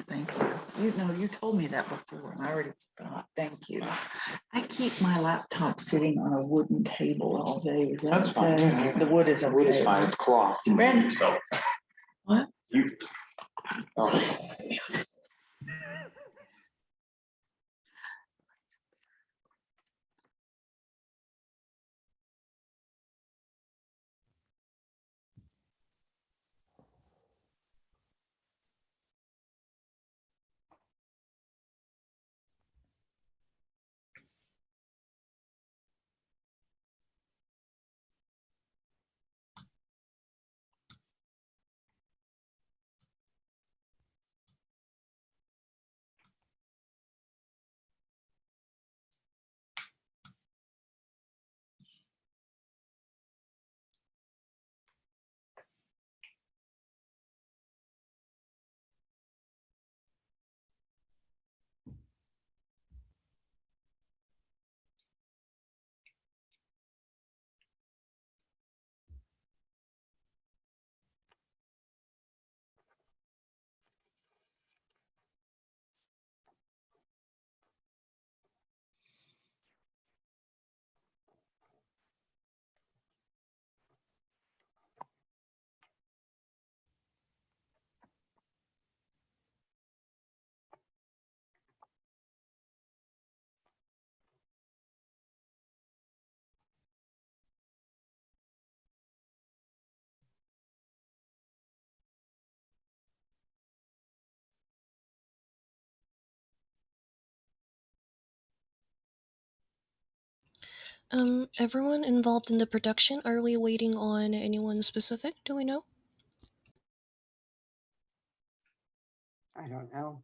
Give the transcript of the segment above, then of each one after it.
Thank you. You know, you told me that before and I already forgot. Thank you. I keep my laptop sitting on a wooden table all day. Is that That's fine. okay? The wood is okay. Wood is fine. It's cloth. Brandon. So What? you. Oh. Everyone involved in the production, are we waiting on anyone specific? Do we know? I don't know.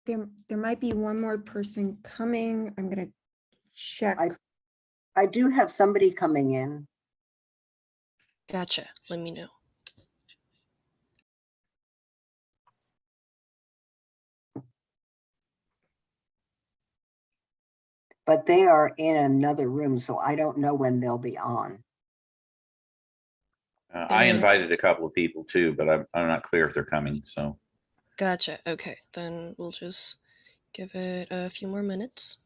There might be one more person coming. I'm gonna check. I do have somebody coming in. Gotcha. Let me know. But they are in another room, so I don't know when they'll be on. I invited a couple of people too, but I'm not clear if they're coming. So Gotcha. Okay, then we'll just give it a few more minutes.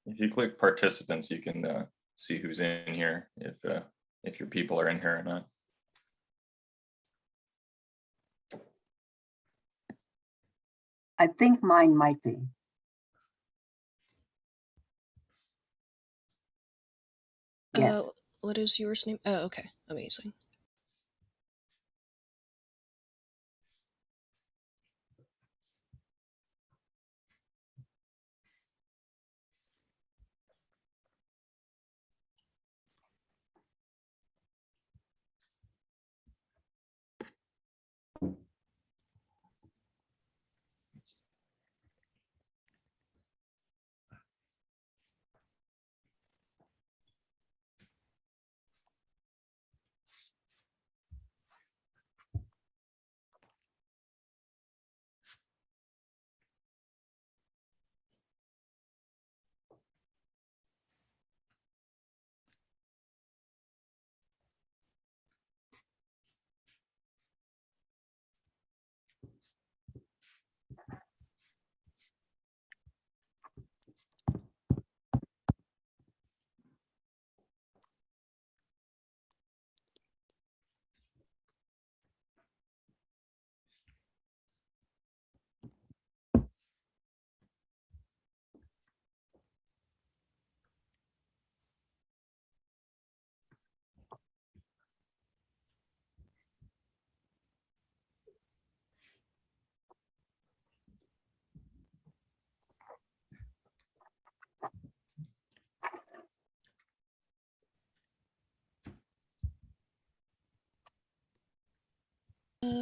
If you click participants, you can see who's in here, if your people are in here or not. I think mine might be. Yes. What is yours name? Oh, okay. Amazing.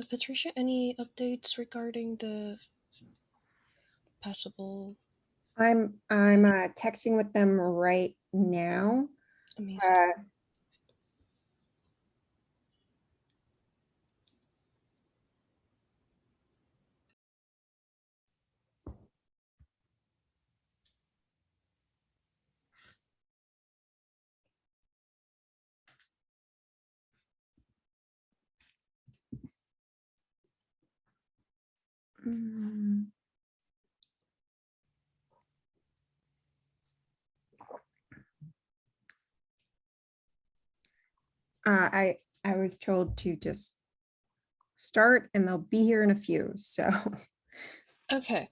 Patricia, any updates regarding the possible? I'm texting with them right now. Amazing. Mm. I was told to just start and they'll be here in a few, so. Okay.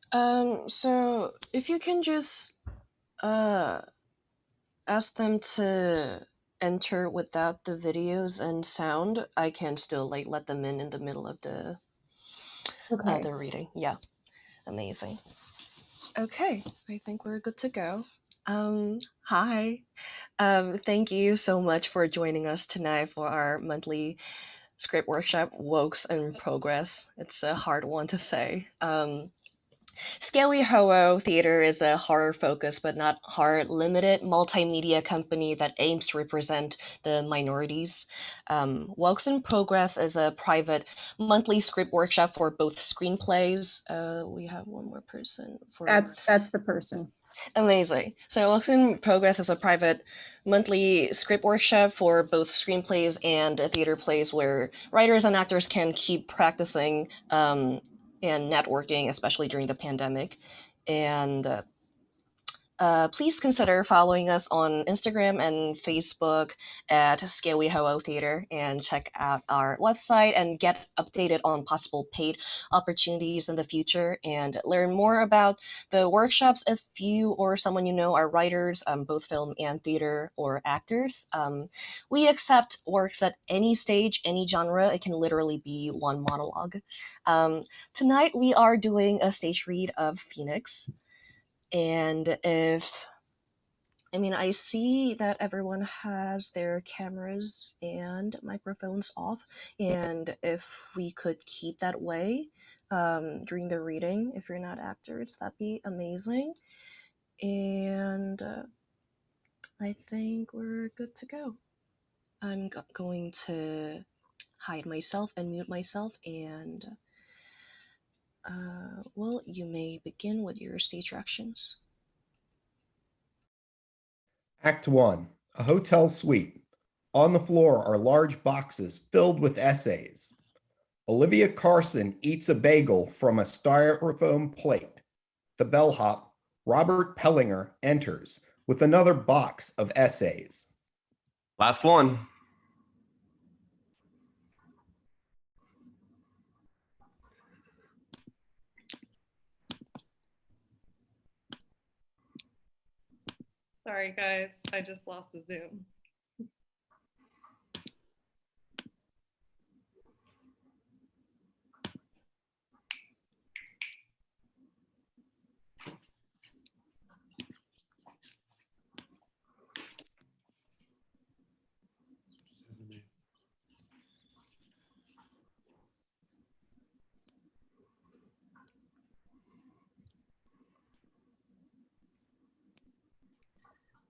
So if you can just ask them to enter without the videos and sound, I can still like let them in the middle of Okay. the reading. Yeah. Amazing. Okay, I think we're good to go. Hi. Thank you so much for joining us tonight for our monthly script workshop, Wokes in Progress. It's a hard one to say. Scaly Ho Theater is a horror-focused but not horror-limited multimedia company that aims to represent the minorities. Wokes in Progress is a private monthly script workshop for both screenplays. We have one more person for That's the person. Amazing. So Wokes in Progress is a private monthly script workshop for both screenplays and theater plays where writers and actors can keep practicing and networking, especially during the pandemic. And please consider following us on Instagram and Facebook at Scary Ho Theater and check out our website and get updated on possible paid opportunities in the future and learn more about the workshops if you or someone you know are writers, both film and theater or actors. We accept works at any stage, any genre. It can literally be one monologue. Tonight we are doing a stage read of Phoenix. And I see that everyone has their cameras and microphones off, and if we could keep that way during the reading, if you're not actors, that'd be amazing. And I think we're good to go. I'm going to hide myself and mute myself, and well, you may begin with your stage directions. Act 1, a hotel suite. On the floor are large boxes filled with essays. Olivia Carson eats a bagel from a styrofoam plate. The bellhop, Robert Pellinger, enters with another box of essays. Last one. Sorry, guys. I just lost the Zoom.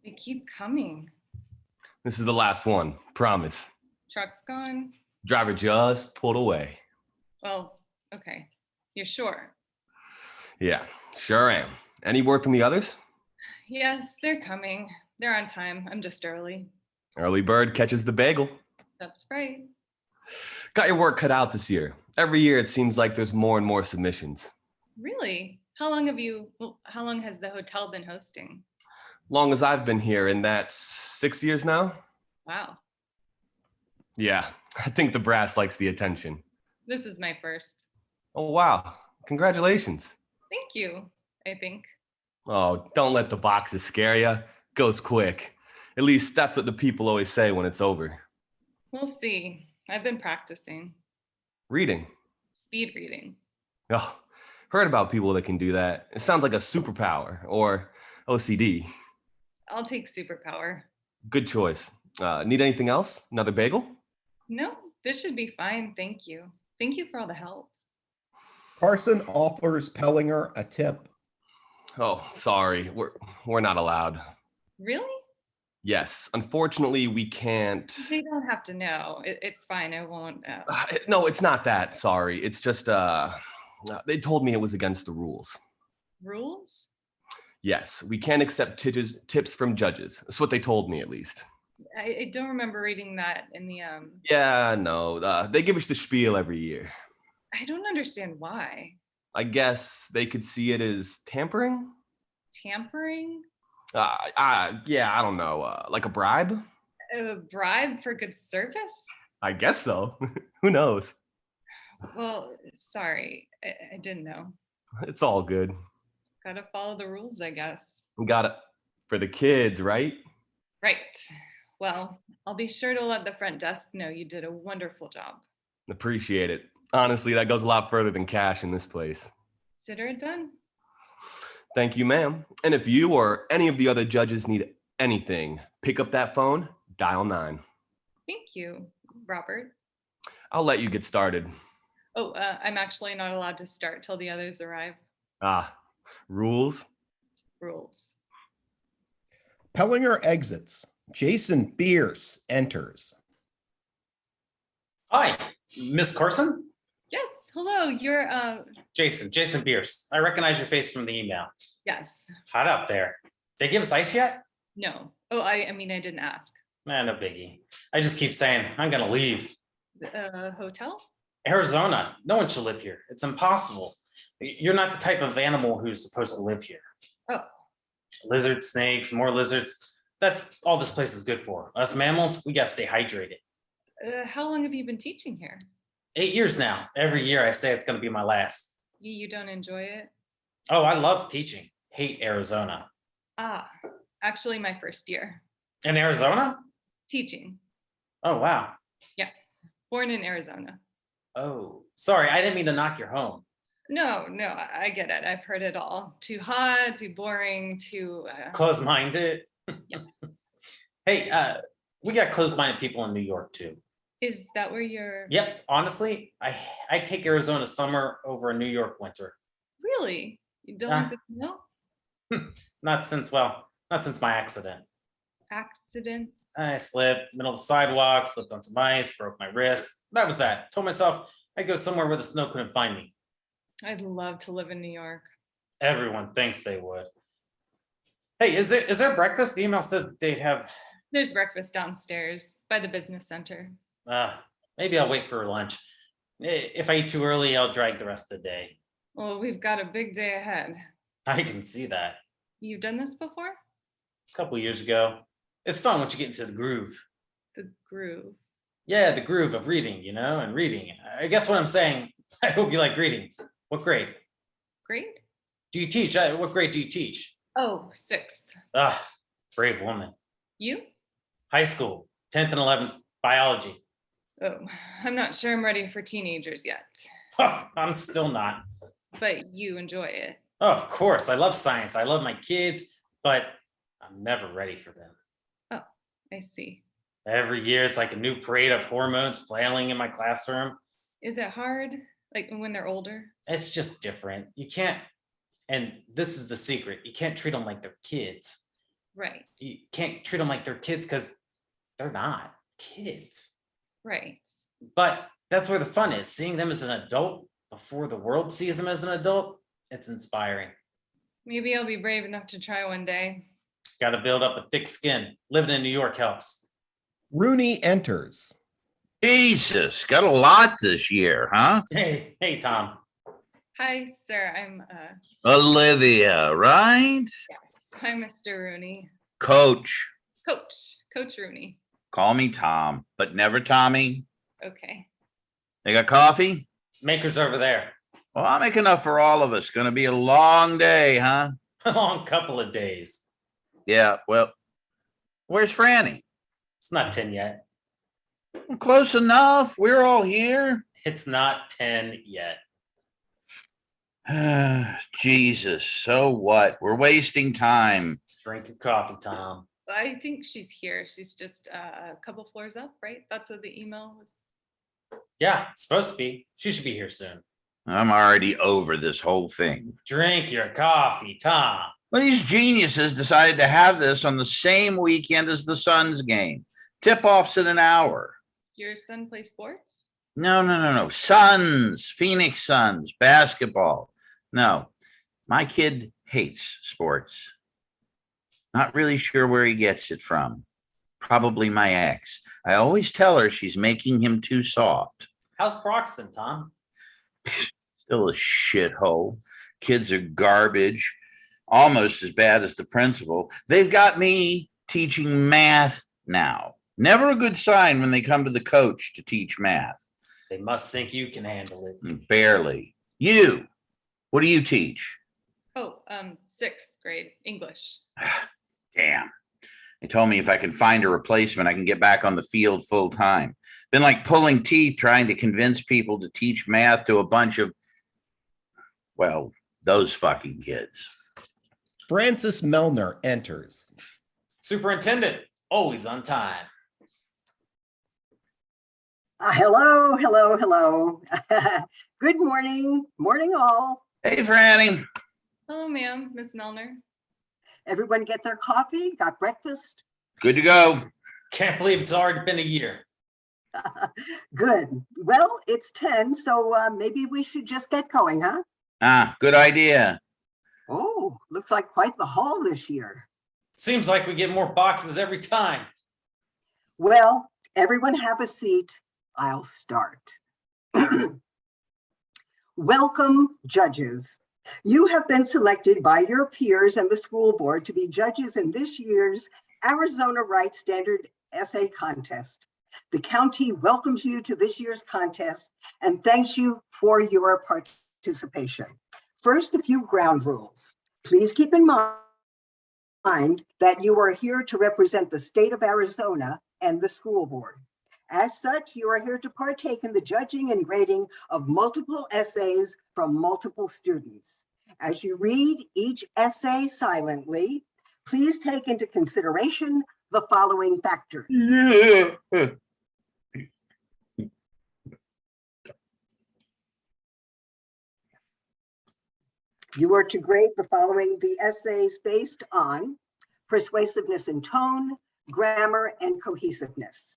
They keep coming. This is the last one, promise. Truck's gone. Driver just pulled away. Well, okay. You're sure? Yeah, sure am. Any word from the others? Yes, they're coming. They're on time. I'm just early. Early bird catches the bagel. That's right. Got your work cut out this year. Every year it seems like there's more and more submissions. Really? How long has the hotel been hosting? Long as I've been here, and that's 6 years now? Wow. Yeah, I think the brass likes the attention. This is my first. Oh, wow. Congratulations. Thank you, I think. Oh, don't let the boxes scare you. Goes quick. At least that's what the people always say when it's over. We'll see. I've been practicing. Reading. Speed reading. Oh, heard about people that can do that. It sounds like a superpower or OCD. I'll take superpower. Good choice. Need anything else? Another bagel? No, this should be fine. Thank you. Thank you for all the help. Carson offers Pellinger a tip. Oh, sorry. We're not allowed. Really? Yes. Unfortunately, we can't. They don't have to know. It's fine. I won't. No, it's not that. Sorry. It's just they told me it was against the rules. Rules? Yes, we can't accept tips from judges. That's what they told me, at least. I don't remember reading that in the Yeah, no. They give us the spiel every year. I don't understand why. I guess they could see it as tampering. Tampering? Yeah, I don't know. Like a bribe? A bribe for good service? I guess so. Who knows? Well, sorry, I didn't know. It's all good. Gotta follow the rules, I guess. We got it for the kids, right? Right. Well, I'll be sure to let the front desk know you did a wonderful job. Appreciate it. Honestly, that goes a lot further than cash in this place. Consider it done. Thank you, ma'am. And if you or any of the other judges need anything, pick up that phone, dial 9. Thank you, Robert. I'll let you get started. Oh, I'm actually not allowed to start till the others arrive. Rules? Rules. Pellinger exits. Jason Bierce enters. Hi, Miss Carson? Yes, hello, you're, Jason Bierce. I recognize your face from the email. yes, Hot up there. They give us ice yet? no. Oh, I mean, I didn't ask. No biggie. I just keep saying, I'm gonna leave. Hotel? Arizona, no one should live here. It's impossible. You're not the type of animal who's supposed to live here. Oh, Lizards, snakes, more lizards. That's all this place is good for. Us mammals, we gotta stay hydrated. how long have you been teaching here? 8 years now. Every year I say it's gonna be my last. You don't enjoy it? Oh, I love teaching. Hate Arizona. Ah, actually my first year. In Arizona? Teaching, Oh, wow. yes. Born in Arizona. Oh, sorry, I didn't mean to knock your home. No, I get it. I've heard it all. Too hot, too boring, too, Close-minded. yes. Hey, we got closed-minded people in New York too. Is that where you're? Yep, honestly, I take Arizona summer over a New York winter. Really? You don't Ah. like the snow? Not since my accident. Accident? I slipped, middle of the sidewalk, slipped on some ice, broke my wrist. That was that. Told myself I'd go somewhere where the snow couldn't find me. I'd love to live in New York. Everyone thinks they would. Hey, is there breakfast? The email said that they'd have, There's breakfast downstairs by the business center. maybe I'll wait for lunch. If I eat too early, I'll drag the rest of the day. Well, we've got a big day ahead. I can see that. You've done this before? A couple years ago. It's fun once you get into the groove. The groove. Yeah, the groove of reading, and reading. I guess what I'm saying, I hope you like reading. What grade Great? do you teach? What grade do you teach? Oh, sixth. Brave woman. You? High school, 10th and 11th, biology. Oh, I'm not sure I'm ready for teenagers yet, I'm still not. but you enjoy it. Oh, of course, I love science. I love my kids, but I'm never ready for them. I see. Every year, it's like a new parade of hormones flailing in my classroom. Is it hard? Like when they're older? It's just different. You can't, and this is the secret, you can't treat them like they're kids. Right, You can't treat them like they're kids because they're not kids. right. But that's where the fun is, seeing them as an adult before the world sees them as an adult. It's inspiring. Maybe I'll be brave enough to try one day. Got to build up a thick skin. Living in New York helps. Rooney enters. Jesus, got a lot this year, huh? Hey, Tom. Hi, sir. I'm Olivia, right? yes. Hi, Mr. Rooney. Coach, Coach Rooney. call me Tom, but never Tommy. Okay. They got coffee? Maker's over there. Well, I'll make enough for all of us. Gonna be a long day, huh? A long couple of days. Yeah, well, where's Franny? It's not 10 yet. Well, close enough. We're all here. It's not 10 yet. Jesus, so what? We're wasting time. Drink your coffee, Tom. I think she's here. She's just a couple floors up, right? That's what the email was. Yeah, it's supposed to be. She should be here soon. I'm already over this whole thing. Drink your coffee, Tom. Well, these geniuses decided to have this on the same weekend as the Suns game. Tip-off's in an hour. Your son plays sports? No. Suns, Phoenix Suns, basketball. No, my kid hates sports. Not really sure where he gets it from. Probably my ex. I always tell her she's making him too soft. How's Broxton, Tom? Still a shithole. Kids are garbage, almost as bad as the principal. They've got me teaching math now. Never a good sign when they come to the coach to teach math. They must think you can handle it. Barely. You, what do you teach? Oh, sixth grade English. Damn. They told me if I can find a replacement, I can get back on the field full time. Been like pulling teeth trying to convince people to teach math to a bunch of, well, those fucking kids. Francis Melner enters. Superintendent, always on time. Hello, hello, hello. Good morning, morning all. Hey, Franny. Hello, ma'am, Miss Melner. Everyone get their coffee, got breakfast? Good to go. Can't believe it's already been a year. Good. Well, it's 10, so maybe we should just get going, huh? Ah, good idea. Oh, looks like quite the haul this year. Seems like we get more boxes every time. Well, everyone have a seat. I'll start. Welcome, judges. You have been selected by your peers and the school board to be judges in this year's Arizona Write Standard Essay Contest. The county welcomes you to this year's contest and thanks you for your participation. First, a few ground rules. Please keep in mind that you are here to represent the state of Arizona and the school board. As such, you are here to partake in the judging and grading of multiple essays from multiple students. As you read each essay silently, please take into consideration the following factors. Yeah. You are to grade the essays based on persuasiveness in tone, grammar, and cohesiveness.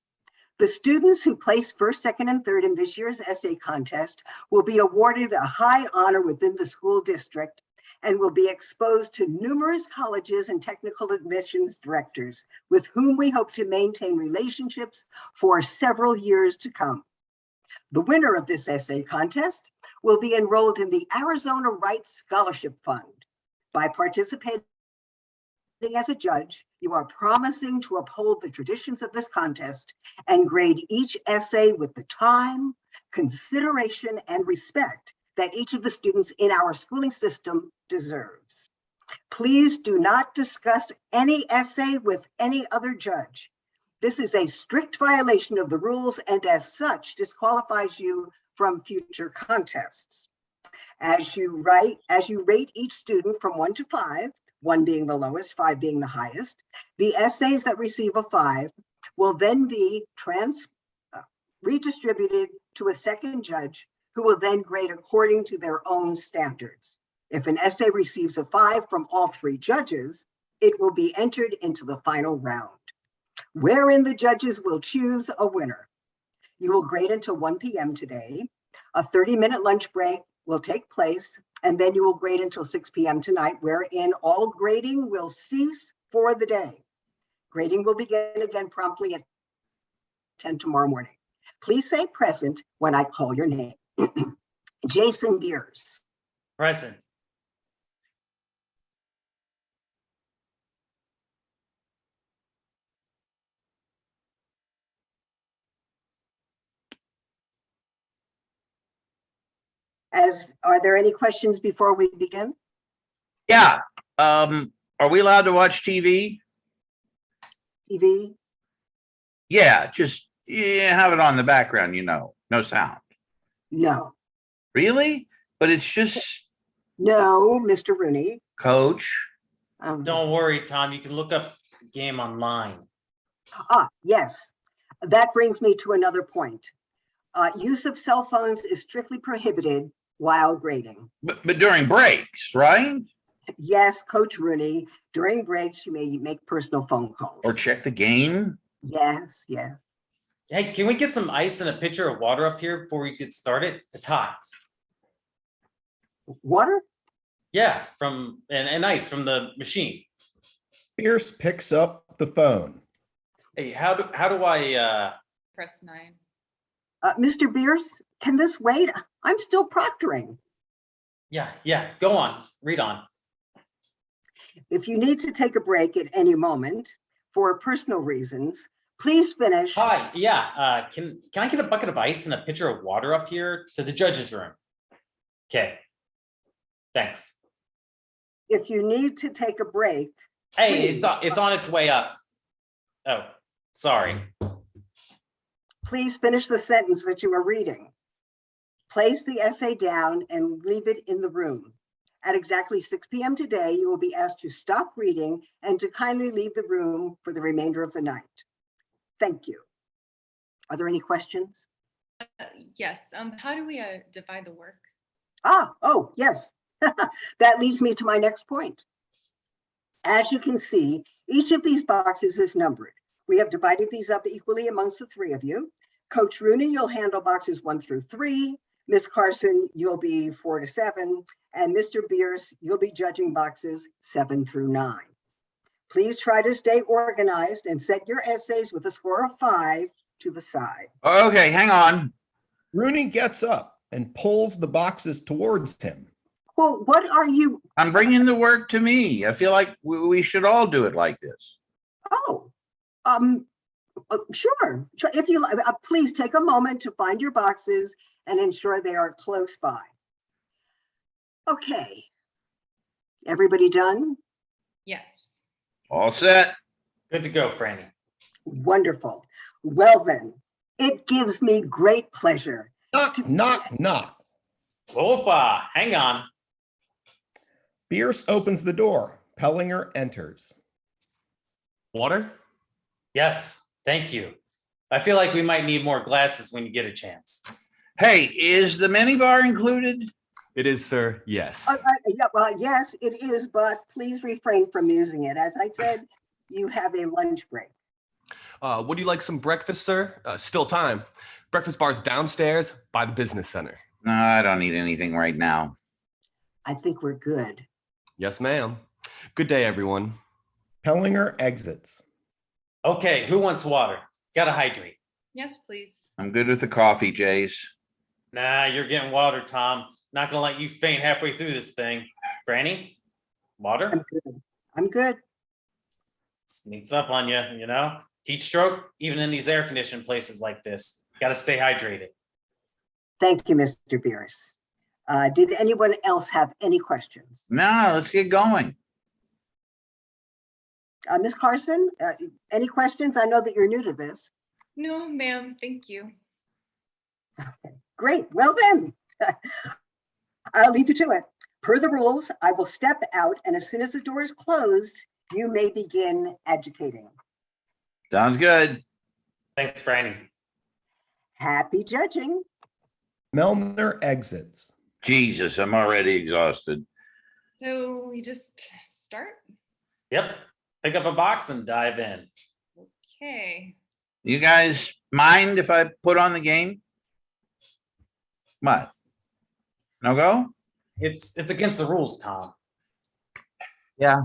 The students who place first, second, and third in this year's essay contest will be awarded a high honor within the school district and will be exposed to numerous colleges and technical admissions directors with whom we hope to maintain relationships for several years to come. The winner of this essay contest will be enrolled in the Arizona Write Scholarship Fund. By participating as a judge, you are promising to uphold the traditions of this contest and grade each essay with the time, consideration, and respect that each of the students in our schooling system deserves. Please do not discuss any essay with any other judge. This is a strict violation of the rules and as such disqualifies you from future contests. As you rate each student from 1 to 5, 1 being the lowest, 5 being the highest, the essays that receive a 5 will then be redistributed to a second judge who will then grade according to their own standards. If an essay receives a 5 from all 3 judges, it will be entered into the final round, wherein the judges will choose a winner. You will grade until 1 p.m. today. A 30-minute lunch break will take place, and then you will grade until 6 p.m. tonight, wherein all grading will cease for the day. Grading will begin again promptly at 10 tomorrow morning. Please say present when I call your name. Jason Beers. Present. Are there any questions before we begin? Yeah. Are we allowed to watch TV? TV? Yeah, just have it on the background, no sound. No. Really? But it's just No, Mr. Rooney. coach. Don't worry, Tom. You can look up the game online. Yes. That brings me to another point. Use of cell phones is strictly prohibited while grading. But during breaks, right? Yes, Coach Rooney, during breaks, you may make personal phone calls. Or check the game. Yes, yes. Hey, can we get some ice and a pitcher of water up here before we get started? It's hot. Water? Yeah, and ice from the machine. Pierce picks up the phone. Hey, how do I Press 9. Mr. Beers, can this wait? I'm still proctoring. Yeah, go on, read on. If you need to take a break at any moment for personal reasons, please finish. Hi, yeah, can I get a bucket of ice and a pitcher of water up here to the judge's room? Okay. Thanks. If you need to take a break, Hey, please. it's on its way up. Oh, sorry. Please finish the sentence that you are reading. Place the essay down and leave it in the room. At exactly 6 p.m. today, you will be asked to stop reading and to kindly leave the room for the remainder of the night. Thank you. Are there any questions? Yes, how do we divide the work? Oh, yes. That leads me to my next point. As you can see, each of these boxes is numbered. We have divided these up equally amongst the three of you. Coach Rooney, you'll handle boxes 1 through 3. Ms. Carson, you'll be 4 to 7. And Mr. Beers, you'll be judging boxes 7 through 9. Please try to stay organized and set your essays with a score of 5 to the side. Okay, hang on. Rooney gets up and pulls the boxes towards him. Well, what are you? I'm bringing the work to me. I feel like we should all do it like this. Oh, sure. If you please take a moment to find your boxes and ensure they are close by. Okay. Everybody done? Yes. All set. Good to go, Franny. Wonderful. Well then, it gives me great pleasure. Knock, knock, knock. Opa, hang on. Bierce opens the door. Pellinger enters. Water? Yes, thank you. I feel like we might need more glasses when you get a chance. Hey, is the minibar included? It is, sir. Yes. Yeah, well, yes, it is, but please refrain from using it. As I said, you have a lunch break. Would you like some breakfast, sir? Still time. Breakfast bar's downstairs by the business center. No, I don't need anything right now. I think we're good. Yes, ma'am. Good day, everyone. Pellinger exits. Okay, who wants water? Gotta hydrate. Yes, please. I'm good with the coffee, Jace. Nah, you're getting water, Tom. Not gonna let you faint halfway through this thing. Franny, water? I'm good. I'm good. Sneaks up on you, you know? Heat stroke, even in these air conditioned places like this. Gotta stay hydrated. Thank you, Mr. Bierce. Did anyone else have any questions? No, let's get going. Ms. Carson, any questions? I know that you're new to this. No, ma'am, thank you. Great. Well then, I'll leave you to it. Per the rules, I will step out, and as soon as the door is closed, you may begin educating. Sounds good. Thanks, Franny. Happy judging. Melner exits. Jesus, I'm already exhausted. So we just start? Yep, pick up a box and dive in. Okay. You guys mind if I put on the game? What? No go? It's against the rules, Tom. Yeah.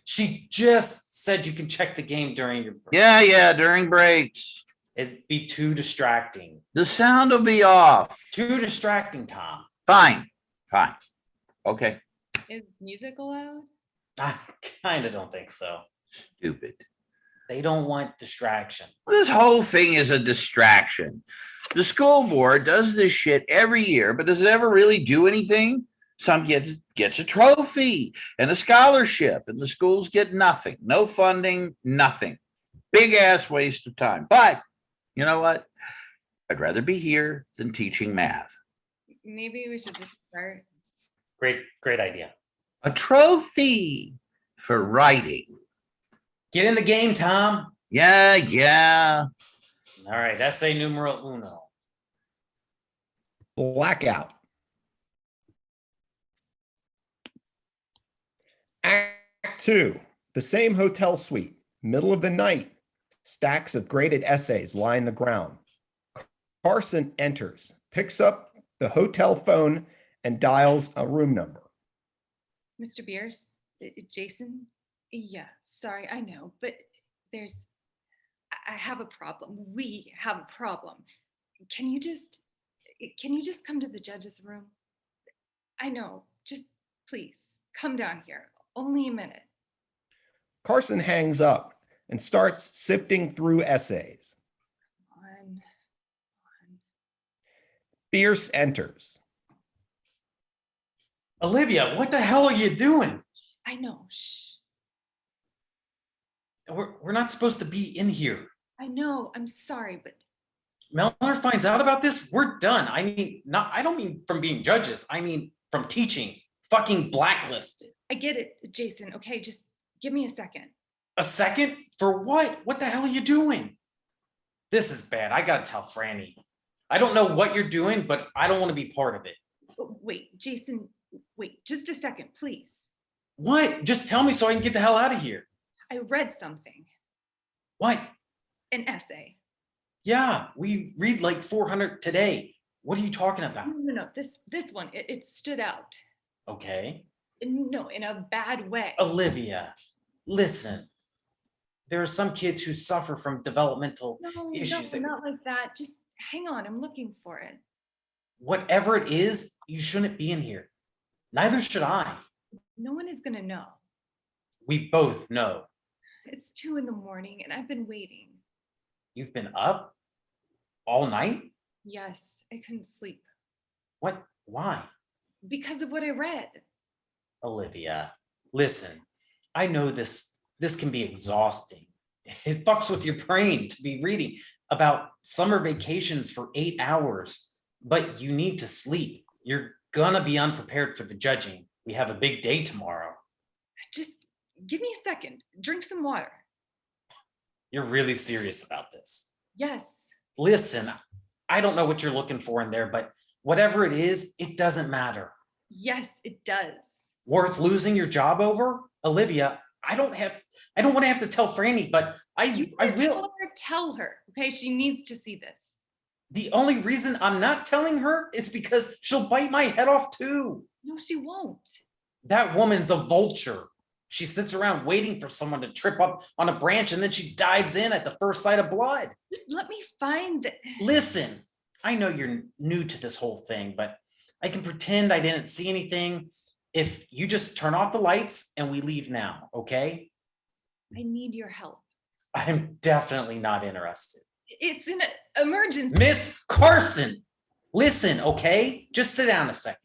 She just said you can check the game during your break. Yeah, during breaks. It'd be too distracting. The sound will be off. Too distracting, Tom. Fine. Okay, Is music allowed? I kind of don't think so. stupid. They don't want distraction. This whole thing is a distraction. The school board does this shit every year, but does it ever really do anything? Some gets a trophy and a scholarship, and the schools get nothing. No funding, nothing. Big ass waste of time. But you know what? I'd rather be here than teaching math. Maybe we should just start. Great idea. A trophy for writing. Get in the game, Tom. Yeah. All right, essay numero uno. Blackout. Act 2. The same hotel suite. Middle of the night. Stacks of graded essays line the ground. Carson enters, picks up the hotel phone, and dials a room number. Mr. Bierce, Jason? Yeah, sorry, I know, but I have a problem. We have a problem. Can you just come to the judge's room? I know, please, come down here. Only a minute. Carson hangs up and starts sifting through essays. On. Bierce enters. Olivia, what the hell are you doing? I know. Shh. We're not supposed to be in here. I know. I'm sorry, but Melner finds out about this, we're done. I mean, I don't mean from being judges. I mean from teaching. Fucking blacklisted. I get it, Jason. Okay, just give me a second. A second? For what? What the hell are you doing? This is bad. I gotta tell Franny. I don't know what you're doing, but I don't want to be part of it. Oh, wait, Jason, wait, just a second, please. What? Just tell me so I can get the hell out of here. I read something, What? an essay. Yeah, we read like 400 today. What are you talking about? No, this one, it stood out. Okay. No, in a bad way. Olivia, listen. There are some kids who suffer from developmental No, issues. not like that. Just hang on, I'm looking for it. Whatever it is, you shouldn't be in here. Neither should I. No one is gonna know. We both know. It's 2 in the morning and I've been waiting. You've been up all night? Yes, I couldn't sleep What? Why? because of what I read. Olivia, listen, I know this can be exhausting. It fucks with your brain to be reading about summer vacations for 8 hours, but you need to sleep. You're gonna be unprepared for the judging. We have a big day tomorrow. Just give me a second. Drink some water. You're really serious about this. Yes. Listen, I don't know what you're looking for in there, but whatever it is, it doesn't matter. Yes, it does. Worth losing your job over? Olivia, I don't want to have to tell Franny, but I will. Tell her, okay? She needs to see this. The only reason I'm not telling her is because she'll bite my head off too. No, she won't. That woman's a vulture. She sits around waiting for someone to trip up on a branch and then she dives in at the first sight of blood. Just let me find the. Listen, I know you're new to this whole thing, but I can pretend I didn't see anything if you just turn off the lights and we leave now, okay? I need your help. I'm definitely not interested. It's an emergency. Miss Carson, listen, okay? Just sit down a second.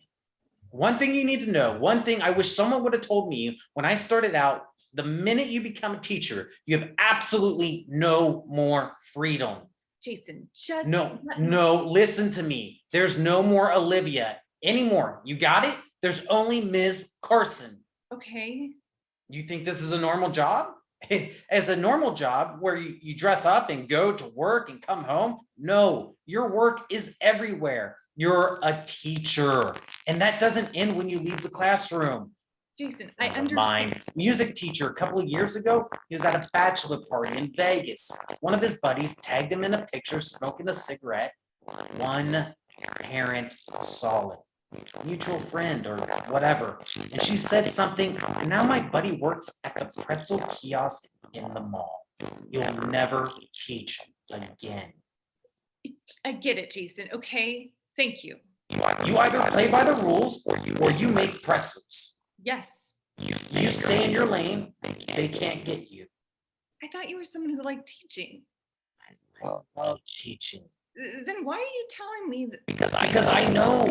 One thing you need to know, one thing I wish someone would have told me when I started out, the minute you become a teacher, you have absolutely no more freedom. Jason, just No, let me- no, listen to me. There's no more Olivia anymore. You got it? There's only Ms. Carson. Okay. You think this is a normal job? As a normal job where you dress up and go to work and come home? No, your work is everywhere. You're a teacher, and that doesn't end when you leave the classroom. Jason, I Never understand. mind. Music teacher a couple of years ago, he was at a bachelor party in Vegas. One of his buddies tagged him in a picture smoking a cigarette. One parent saw it. Mutual friend or whatever. And she said something, and now my buddy works at the pretzel kiosk in the mall. You'll never teach again. I get it, Jason. Okay. Thank you. You either play by the rules or you make pretzels. Yes. You stay in your lane, they can't get you. I thought you were someone who liked teaching. I love teaching. Then why are you telling me that? Because I know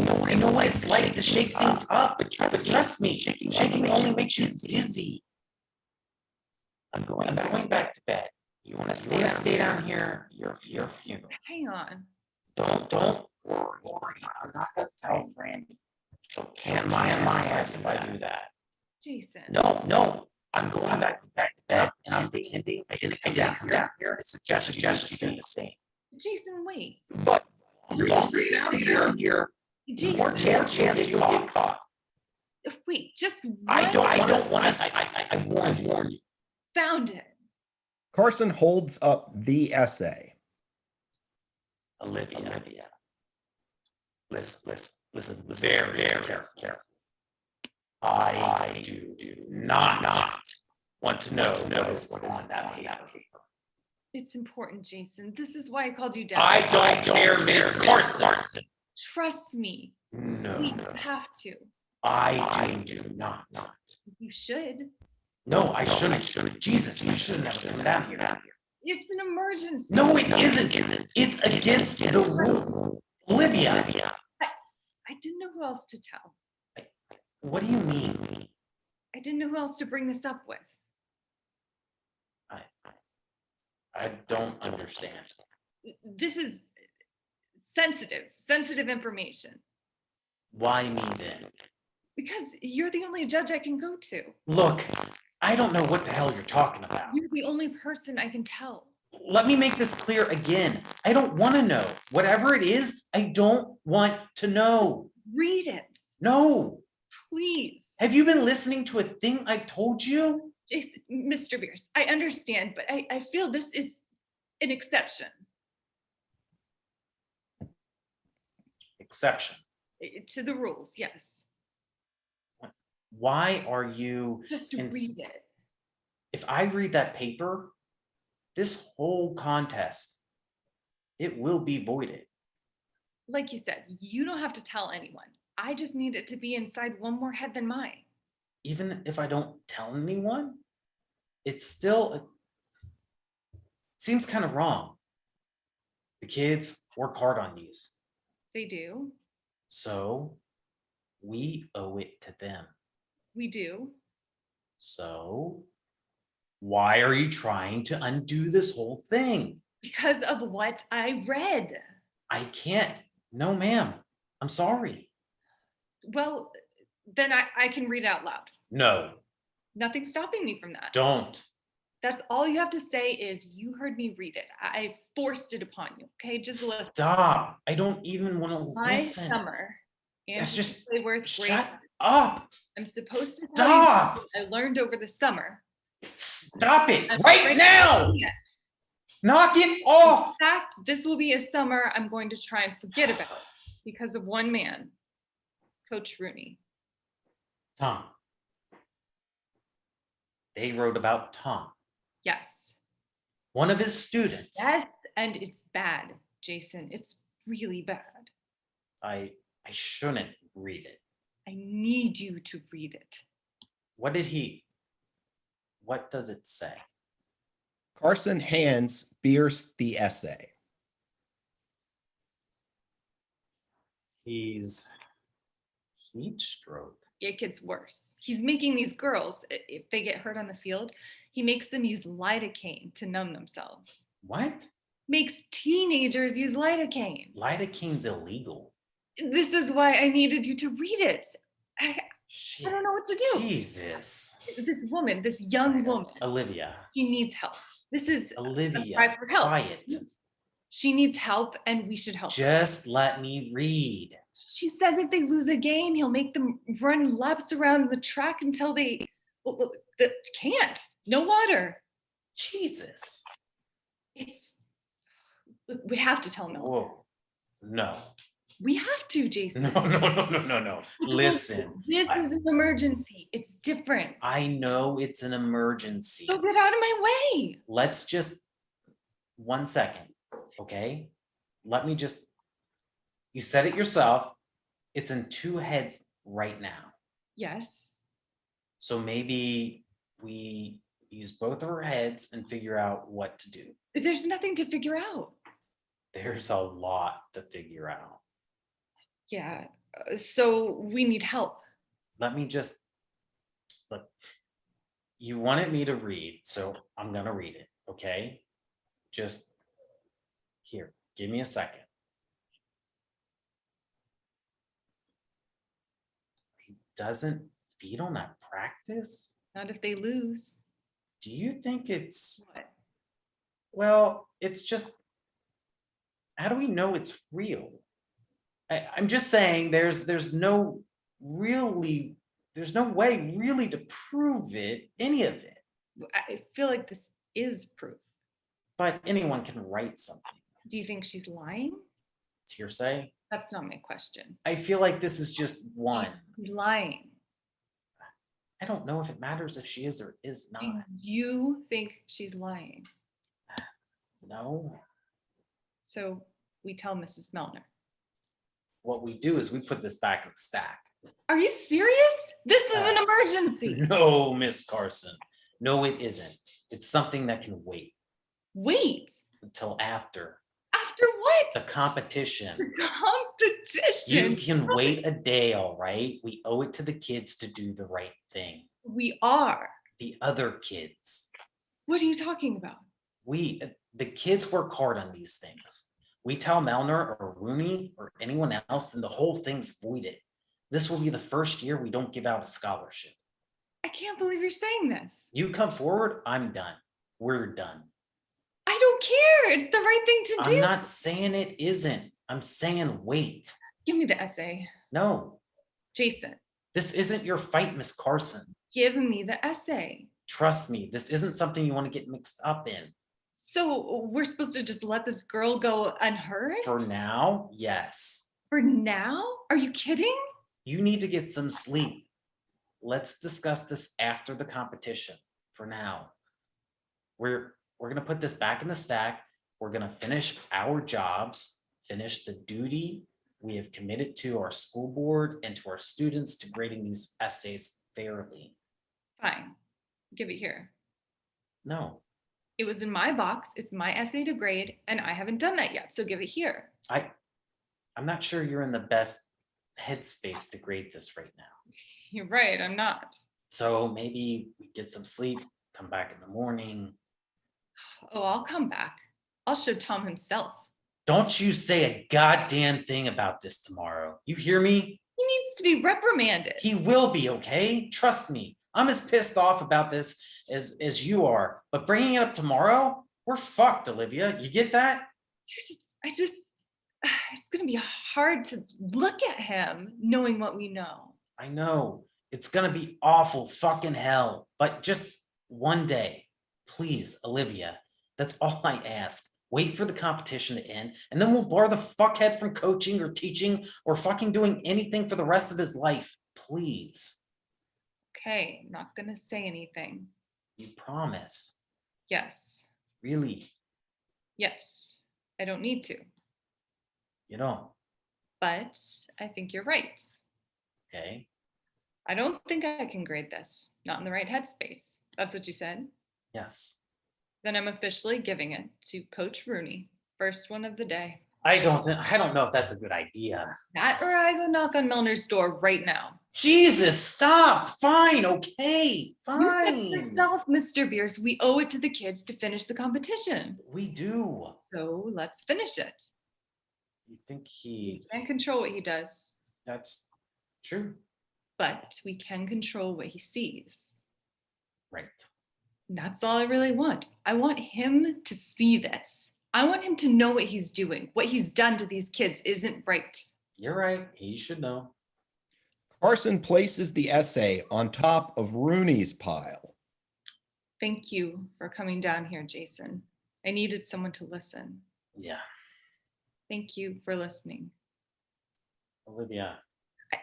what it's like to shake things up. But trust me, shaking only makes you dizzy. I'm going back to bed. You want to stay down here? Your funeral. Hang on. Don't worry. I'm not gonna tell Franny. She'll can my ass if I do that. Jason. No. I'm going back to bed, and I'm pretending I didn't come down here. And suggest you do the same. Jason, wait. But you're stay down here. Jason. More chance you'll get caught. Wait, just I one- don't want to. I warn you. Found it. Carson holds up the essay. Olivia. Listen, very careful. I do not want to know what is on that paper. It's important, Jason. This is why I called you down. I don't care, Miss Carson. Trust me. No. We have to. I do not. You should. No, I shouldn't. Jesus, you should never come down here. It's an emergency. No, it isn't. It's against the rule. Olivia, I didn't know who else to tell. what do you mean? I didn't know who else to bring this up with. I don't understand. This is sensitive information. Why me then? Because you're the only judge I can go to. Look, I don't know what the hell you're talking about. You're the only person I can tell. Let me make this clear again. I don't want to know. Whatever it is, I don't want to know. Read it, No. please. Have you been listening to a thing I've told you? Jason, Mr. Beers, I understand, but I feel this is an exception. Exception. To the rules, yes. Why are you, Just And read it. if I read that paper, this whole contest, it will be voided. Like you said, you don't have to tell anyone. I just need it to be inside one more head than mine. Even if I don't tell anyone, it's still, seems kind of wrong. The kids work hard on these, They do. so we owe it to them. We do. So why are you trying to undo this whole thing? Because of what I read. I can't. No, ma'am. I'm sorry. Well, then I can read out loud. No, Nothing's stopping me from that. don't. That's all you have to say is you heard me read it. I forced it upon you. Okay, just listen. Stop. I don't even want to My listen. summer. And That's just- worth Shut up. I'm supposed to Stop. tell you what I learned over the summer. Stop it I'm right afraid now. I can't. Knock it off. In fact, this will be a summer I'm going to try and forget about because of one man, Coach Rooney. Tom. They wrote about Tom, Yes. one of his students. Yes, and it's bad, Jason. It's really bad. I shouldn't read it. I need you to read it. What does it say? Carson hands Bierce the essay. He's heat stroke. It gets worse. He's making these girls, if they get hurt on the field, he makes them use lidocaine to numb themselves. What? Makes teenagers use lidocaine. Lidocaine's illegal. This is why I needed you to read it. I Shit. don't know what to do. Jesus. This woman, this young woman, Olivia. she needs help. This is a Olivia. cry for help. Quiet. She needs help and we should help her. Just let me read. She says if they lose a game, he'll make them run laps around the track until they can't. No water. Jesus. It's we have to tell Mel. Whoa. No. We have to, Jason. No. Listen, This is an emergency. It's different. I know it's an emergency. So get out of my way. Let's just 1 second, okay? Let me just, you said it yourself. It's in two heads right now. Yes. So maybe we use both of our heads and figure out what to do. There's nothing to figure out. There's a lot to figure out. Yeah. So we need help. Let me just, look, you wanted me to read, so I'm gonna read it, okay? Just here, give me a second. He doesn't feed on that practice? Not if they lose. Do you think it's, What? well, it's just, how do we know it's real? I'm just saying there's no way really to prove it, any of it. I feel like this is proof. But anyone can write something. Do you think she's lying? It's hearsay. That's not my question. I feel like this is just one. She's lying. I don't know if it matters if she is or is Do not. you think she's lying? No, So we tell Mrs. Melner. What we do is we put this back in the stack. Are you serious? This is an emergency. No, Miss Carson. No, it isn't. It's something that can wait Wait, until after after what? the competition. Competition. You can wait a day, all right? We owe it to the kids to do the right thing. We are. The other kids. What are you talking about? The kids work hard on these things. We tell Melner or Rooney or anyone else, then the whole thing's voided. This will be the first year we don't give out a scholarship. I can't believe you're saying this. You come forward, I'm done. We're done. I don't care. It's the right thing to do. I'm not saying it isn't. I'm saying wait. Give me the essay. No, Jason, this isn't your fight, Miss Carson. give me the essay. Trust me, this isn't something you want to get mixed up in. So we're supposed to just let this girl go unheard? For now, yes. For now? Are you kidding? You need to get some sleep. Let's discuss this after the competition. For now, we're gonna put this back in the stack. We're gonna finish our jobs, finish the duty we have committed to our school board and to our students to grading these essays fairly. Fine. Give it here. No, It was in my box. It's my essay to grade, and I haven't done that yet. So give it here. I'm not sure you're in the best headspace to grade this right now. You're right. I'm not. So maybe we get some sleep, come back in the morning. Oh, I'll come back. I'll show Tom himself. Don't you say a goddamn thing about this tomorrow. You hear me? He needs to be reprimanded. He will be, okay? Trust me. I'm as pissed off about this as you are. But bringing it up tomorrow, we're fucked, Olivia. You get that? It's going to be hard to look at him knowing what we know. I know. It's gonna be awful fucking hell. But just one day, please, Olivia. That's all I ask. Wait for the competition to end, and then we'll bar the fuckhead from coaching or teaching or fucking doing anything for the rest of his life. Please. Okay, I'm not going to say anything. You promise. Yes, Really, yes, I don't need to, you don't. but I think you're right. Okay. I don't think I can grade this. Not in the right headspace. That's what you said. Yes. Then I'm officially giving it to Coach Rooney. First one of the day. I don't know if that's a good idea. That or I go knock on Milner's door right now. Jesus, stop. Fine, okay, You said fine. yourself, Mr. Beers, we owe it to the kids to finish the competition. We do. So let's finish it. You think he, Can't control what he does, that's true, but we can control what he sees. right? And that's all I really want. I want him to see this. I want him to know what he's doing. What he's done to these kids isn't right. You're right, he should know. Carson places the essay on top of Rooney's pile. Thank you for coming down here, Jason. I needed someone to listen. Yeah, Thank you for listening. Olivia,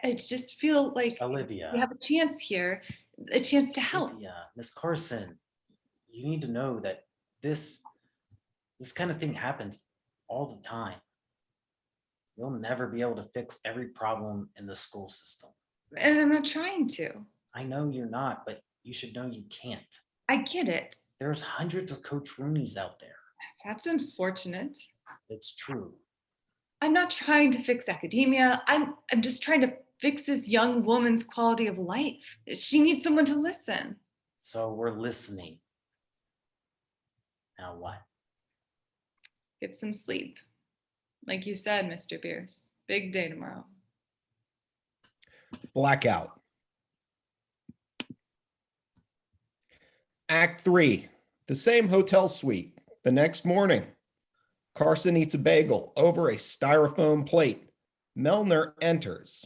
I just feel like Olivia. we have a chance here, a chance to help. Olivia, Miss Carson, you need to know that this kind of thing happens all the time. You'll never be able to fix every problem in the school system. And I'm not trying to. I know you're not, but you should know you can't. I get it. There's hundreds of Coach Rooneys out there. That's unfortunate. It's true. I'm not trying to fix academia. I'm just trying to fix this young woman's quality of life. She needs someone to listen. So we're listening. Now what? Get some sleep. Like you said, Mr. Beers, big day tomorrow. Blackout. Act 3, the same hotel suite. The next morning, Carson eats a bagel over a styrofoam plate. Melner enters.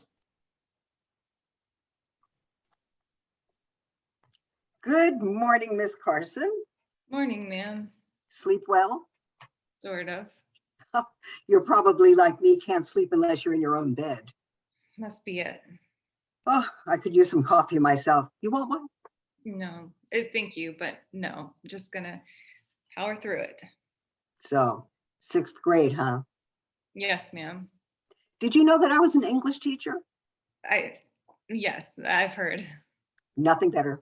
Good morning, Miss Carson. Morning, ma'am. Sleep well? Sort of. You're probably like me, can't sleep unless you're in your own bed. Must be it. Oh, I could use some coffee myself. You want one? No, thank you, but no, I'm just gonna power through it. So, 6th grade, huh? Yes, ma'am. Did you know that I was an English teacher? Yes, I've heard. Nothing better.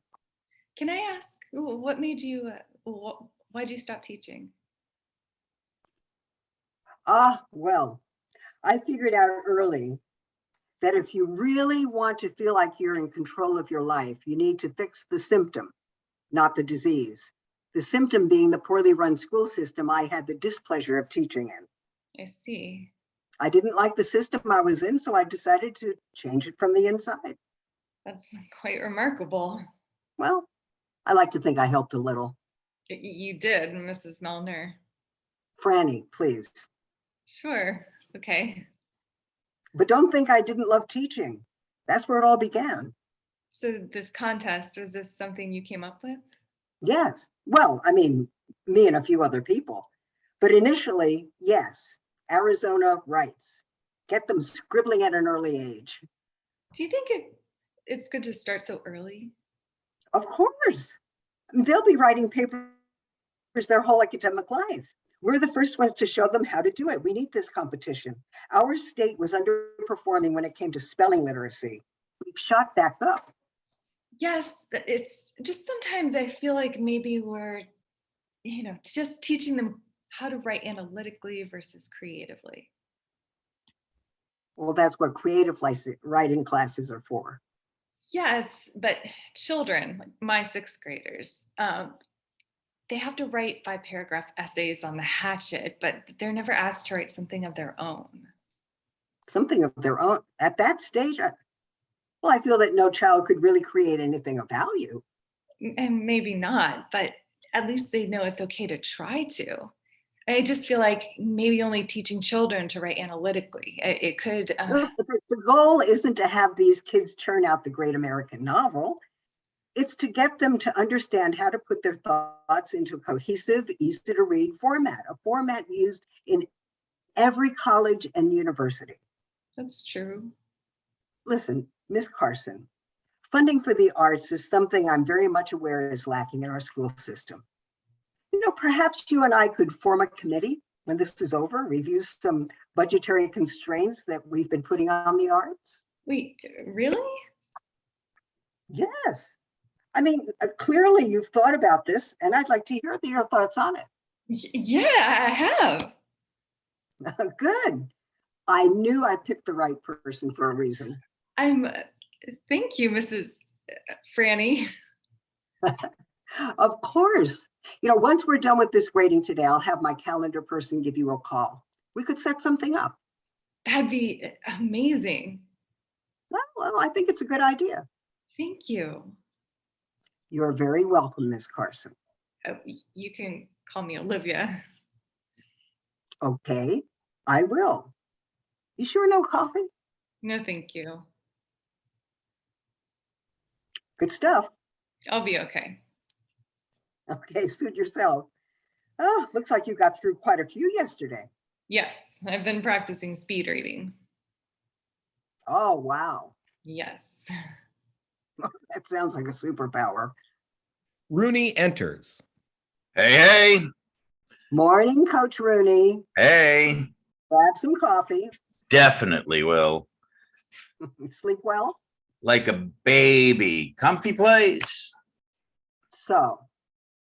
Can I ask, what made you, why'd you stop teaching? Well, I figured out early that if you really want to feel like you're in control of your life, you need to fix the symptom, not the disease. The symptom being the poorly run school system I had the displeasure of teaching in. I see. I didn't like the system I was in, so I decided to change it from the inside. That's quite remarkable. Well, I like to think I helped a little. You did, Mrs. Melner. Franny, please. Sure, okay. But don't think I didn't love teaching. That's where it all began. So this contest, was this something you came up with? Yes. Well, I mean, me and a few other people. But initially, yes, Arizona writes. Get them scribbling at an early age. Do you think it's good to start so early? Of course. I mean, they'll be writing papers their whole academic life. We're the first ones to show them how to do it. We need this competition. Our state was underperforming when it came to spelling literacy. We've shot back up. Yes, it's just sometimes I feel like maybe we're, just teaching them how to write analytically versus creatively. Well, that's what creative writing classes are for. Yes, but children, like my sixth graders, they have to write 5-paragraph essays on the hatchet, but they're never asked to write something of their own. Something of their own. At that stage, I feel that no child could really create anything of value. And maybe not, but at least they know it's okay to try to. I just feel like maybe only teaching children to write analytically, it could. The goal isn't to have these kids churn out the great American novel. It's to get them to understand how to put their thoughts into a cohesive, easy to read format, a format used in every college and university. That's true. Listen, Miss Carson, funding for the arts is something I'm very much aware is lacking in our school system. Perhaps you and I could form a committee when this is over, review some budgetary constraints that we've been putting on the arts. Wait, really? Yes. I mean, clearly you've thought about this, and I'd like to hear your thoughts on it. Yeah, I have. Good. I knew I picked the right person for a reason. Thank you, Mrs. Franny. Of course. Once we're done with this grading today, I'll have my calendar person give you a call. We could set something up. That'd be amazing. Well, I think it's a good idea. Thank you. You're very welcome, Miss Carson. You can call me Olivia. Okay, I will. You sure no coffee? No, thank you. Good stuff. I'll be okay. Okay, suit yourself. Oh, looks like you got through quite a few yesterday. Yes, I've been practicing speed reading. Oh, wow. Yes. That sounds like a superpower. Rooney enters. Hey, Morning, Coach Rooney. hey, Grab some coffee. definitely will. Sleep well? Like a baby. Comfy place. So,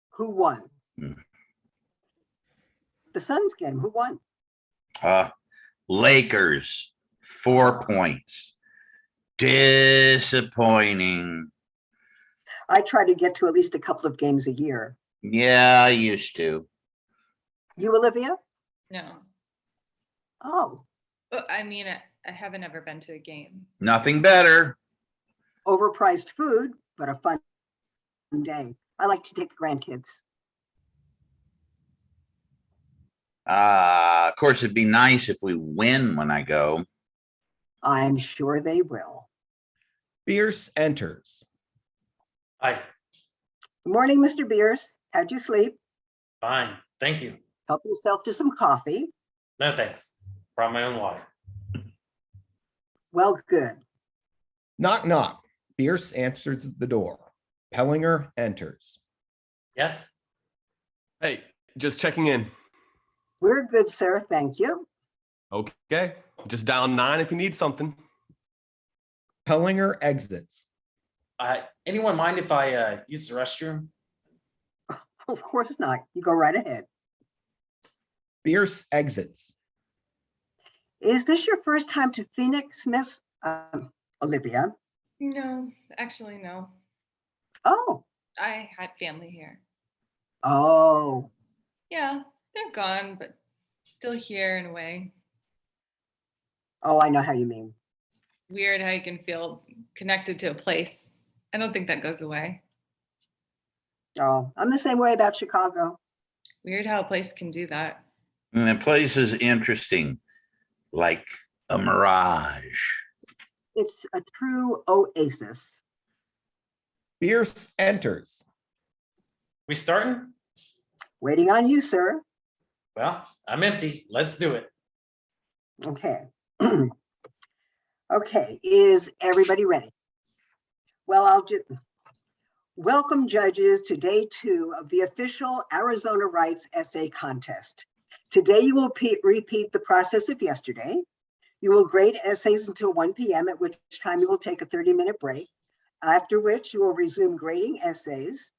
who won? Hmm. The Suns game, who won? Lakers, 4 points. Disappointing. I try to get to at least a couple of games a year. Yeah, I used to. You, Olivia? No. Oh, I mean, I haven't ever been to a game. Nothing better. overpriced food, but a fun day. I like to take the grandkids. Of course, it'd be nice if we win when I go. I'm sure they will. Bierce enters. Hi, Good morning, Mr. Beers. How'd you sleep? fine, thank you. Help yourself to some coffee. No, thanks. Brought my own water. Well, good. Knock, knock. Bierce answers the door. Pellinger enters. Yes? Hey, just checking in. We're good, sir. Thank you. Okay, just dial 9 if you need something. Pellinger exits. Anyone mind if I use the restroom? Of course not. You go right ahead. Bierce exits. Is this your first time to Phoenix, Miss Olivia? No, actually, no. Oh, I had family here. oh, Yeah, they're gone, but still here in a way. oh, I know how you mean. Weird how you can feel connected to a place. I don't think that goes away. Oh, I'm the same way about Chicago. Weird how a place can do that. And the place is interesting, like a mirage. It's a true oasis. Bierce enters. We starting? Waiting on you, sir. Well, I'm empty. Let's do it. Okay. Okay, is everybody ready? Well, I'll just welcome judges to day 2 of the official Arizona Writes Essay Contest. Today you will repeat the process of yesterday. You will grade essays until 1 p.m., at which time you will take a 30-minute break, after which you will resume grading essays.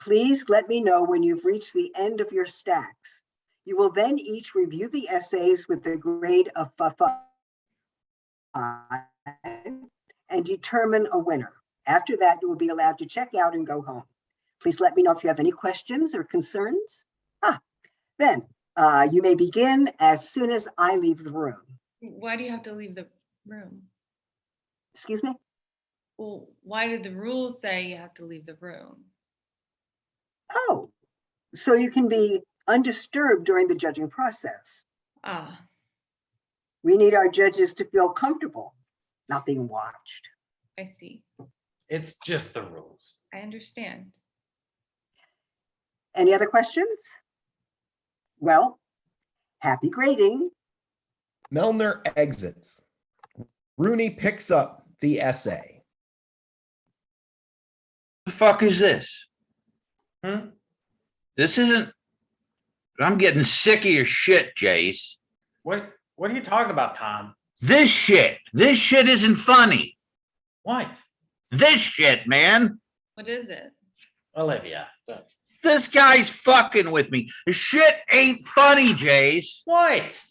Please let me know when you've reached the end of your stacks. You will then each review the essays with the grade of 5 and determine a winner. After that, you will be allowed to check out and go home. Please let me know if you have any questions or concerns. Then you may begin as soon as I leave the room. Why do you have to leave the room? Excuse me? Well, why did the rules say you have to leave the room? Oh, so you can be undisturbed during the judging process. Ah, We need our judges to feel comfortable not being watched. I see. It's just the rules. I understand. Any other questions? Well, happy grading. Melner exits. Rooney picks up the essay. The fuck is this? Hmm? This isn't. I'm getting sick of your shit, Jace. What are you talking about, Tom? This shit isn't funny. What? This shit, man. What is it? Olivia. This guy's fucking with me. The shit ain't funny, Jace. What?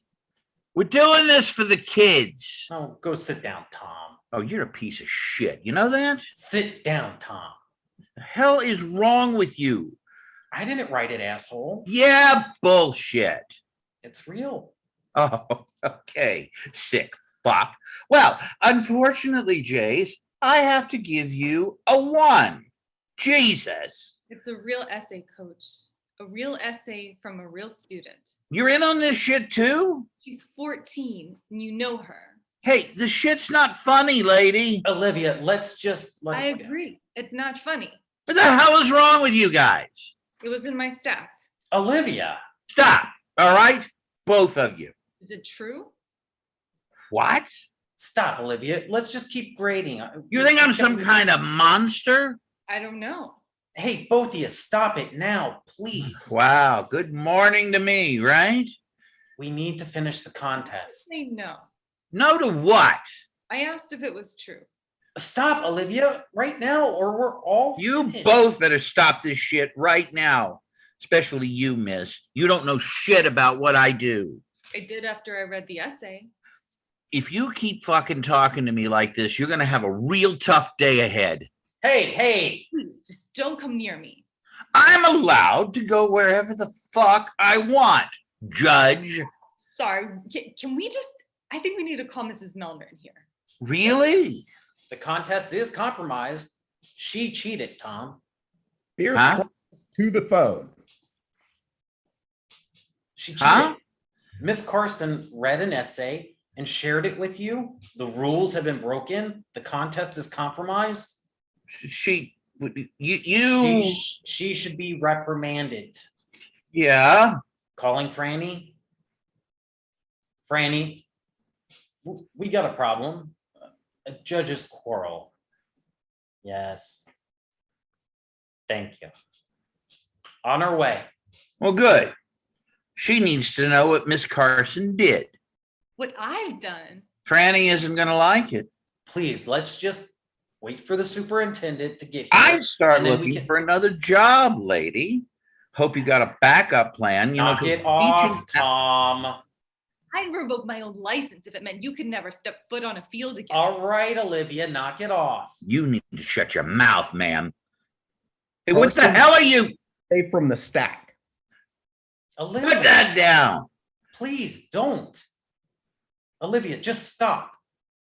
We're doing this for the kids. Oh, go sit down, Tom. Oh, you're a piece of shit. You know that? Sit down, Tom. The hell is wrong with you? I didn't write it, asshole. Yeah, bullshit. It's real. Oh, okay. Sick fuck. Well, unfortunately, Jace, I have to give you a 1. Jesus. It's a real essay, coach. A real essay from a real student. You're in on this shit too? She's 14 and you know her. Hey, the shit's not funny, lady. Olivia, let's just let I it go. agree. It's not funny. What the hell is wrong with you guys? It was in my stack. Olivia. Stop, all right? Both of you. Is it true? What? Stop, Olivia. Let's just keep grading. You think I'm some kind of monster? I don't know. Hey, both of you, stop it now, please. Wow, good morning to me, right? We need to finish the contest. Say no. No to what? I asked if it was true. Stop, Olivia, right now, or we're all You finished. both better stop this shit right now. Especially you, miss. You don't know shit about what I do. I did after I read the essay. If you keep fucking talking to me like this, you're gonna have a real tough day ahead. Hey, Please, just don't come near me. I'm allowed to go wherever the fuck I want, Judge. Sorry, can we just, I think we need to call Mrs. Melner in here. Really? the contest is compromised. She cheated, Tom. Bierce Huh? crawls to the phone. She cheated. Huh? Miss Carson read an essay and shared it with you. The rules have been broken. The contest is compromised. You, She should be reprimanded. yeah. Calling Franny. Franny, we got a problem. A judge's quarrel. Yes. Thank you. On our way. Well, good. She needs to know what Miss Carson did. what I've done. Franny isn't gonna like it. Please, let's just wait for the superintendent to get here. I'd start and then we looking can- for another job, lady. Hope you got a backup plan, you know. Knock 'cause it off, teaching- Tom. I'd revoke my own license if it meant you could never step foot on a field again. All right, Olivia, knock it off. You need to shut your mouth, ma'am. Hey, what the Carson. hell are you? Stay from the stack. Olivia, Put that down. please don't. Olivia, just stop.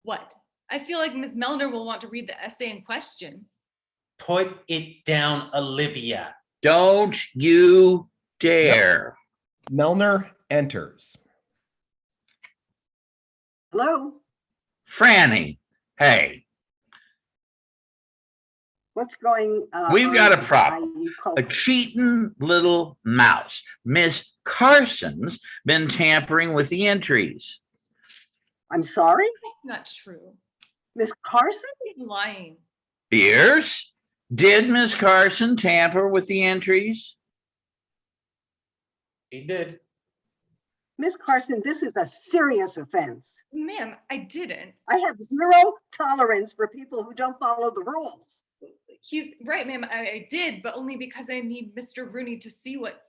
What? I feel like Ms. Melner will want to read the essay in question. Put it down, Olivia. Don't you dare. Melner enters. Hello, Franny, hey, what's going? We've got a on? problem. You called a me. cheating little mouse. Miss Carson's been tampering with the entries. I'm sorry, That's not true. Miss Carson? He's lying. Beers, did Miss Carson tamper with the entries? She did. Miss Carson, this is a serious offense. Ma'am, I didn't. I have zero tolerance for people who don't follow the rules. He's right, ma'am. I did, but only because I need Mr. Rooney to see what.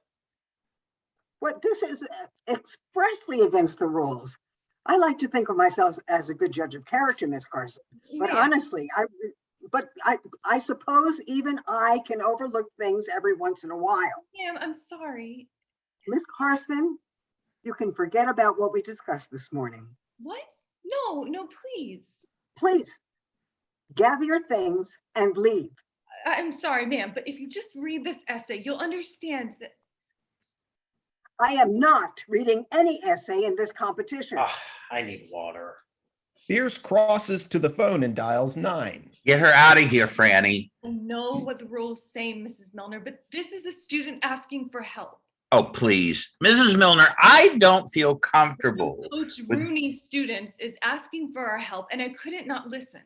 What this is expressly against the rules. I like to think of myself as a good judge of character, Miss Carson. But Ma'am, honestly, I suppose even I can overlook things every once in a while. Ma'am, I'm sorry. Miss Carson, you can forget about what we discussed this morning. What? No, no, please. Please, gather your things and leave. I'm sorry, ma'am, but if you just read this essay, you'll understand that. I am not reading any essay in this competition. Ah, I need water. Beers crosses to the phone and dials 9. Get her out of here, Franny. I know what the rules say, Mrs. Milner, but this is a student asking for help. Oh, please. Mrs. Milner, I don't feel comfortable. Coach with- Rooney's students is asking for our help, and I couldn't not listen.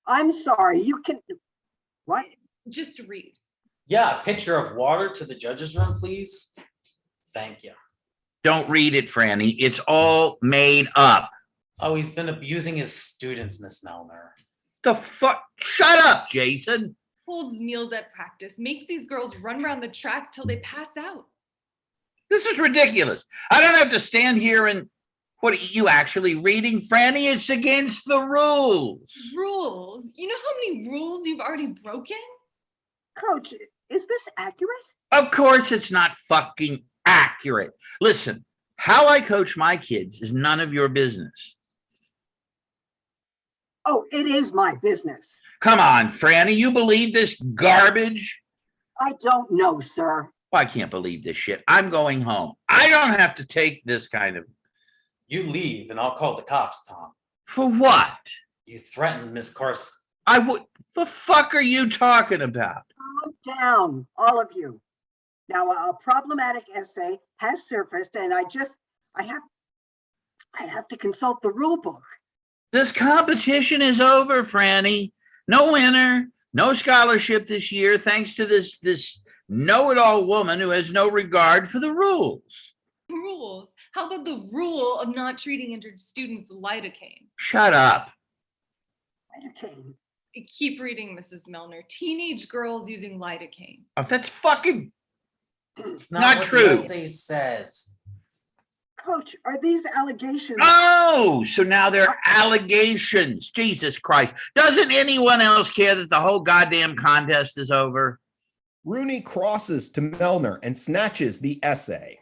I'm sorry, you can, what? Just read. Yeah, a pitcher of water to the judge's room, please. Thank you. Don't read it, Franny. It's all made up. Oh, he's been abusing his students, Miss Melner. The fuck? Shut up, Jason. Holds meals at practice, makes these girls run around the track till they pass out. This is ridiculous. I don't have to stand here and what are you actually reading, Franny? It's against the rules. Rules. You know how many rules you've already broken? Coach, is this accurate? Of course, it's not fucking accurate. Listen, how I coach my kids is none of your business. Oh, it is my business. Come on, Franny, you believe this garbage? I don't know, sir. I can't believe this shit. I'm going home. I don't have to take this kind of. You leave and I'll call the cops, Tom. For what? You threatened Miss Carson. I would. The fuck are you talking about? Calm down, all of you. Now, a problematic essay has surfaced and I have to consult the rule book. This competition is over, Franny. No winner, no scholarship this year, thanks to this know-it-all woman who has no regard for the rules. Rules. How about the rule of not treating injured students with lidocaine? Shut up. Lidocaine. Keep reading, Mrs. Milner. Teenage girls using lidocaine. Oh, that's fucking. It's Not what true. the essay says. Coach, are these allegations? Oh, so now there are allegations. Jesus Christ. Doesn't anyone else care that the whole goddamn contest is over? Rooney crosses to Melner and snatches the essay.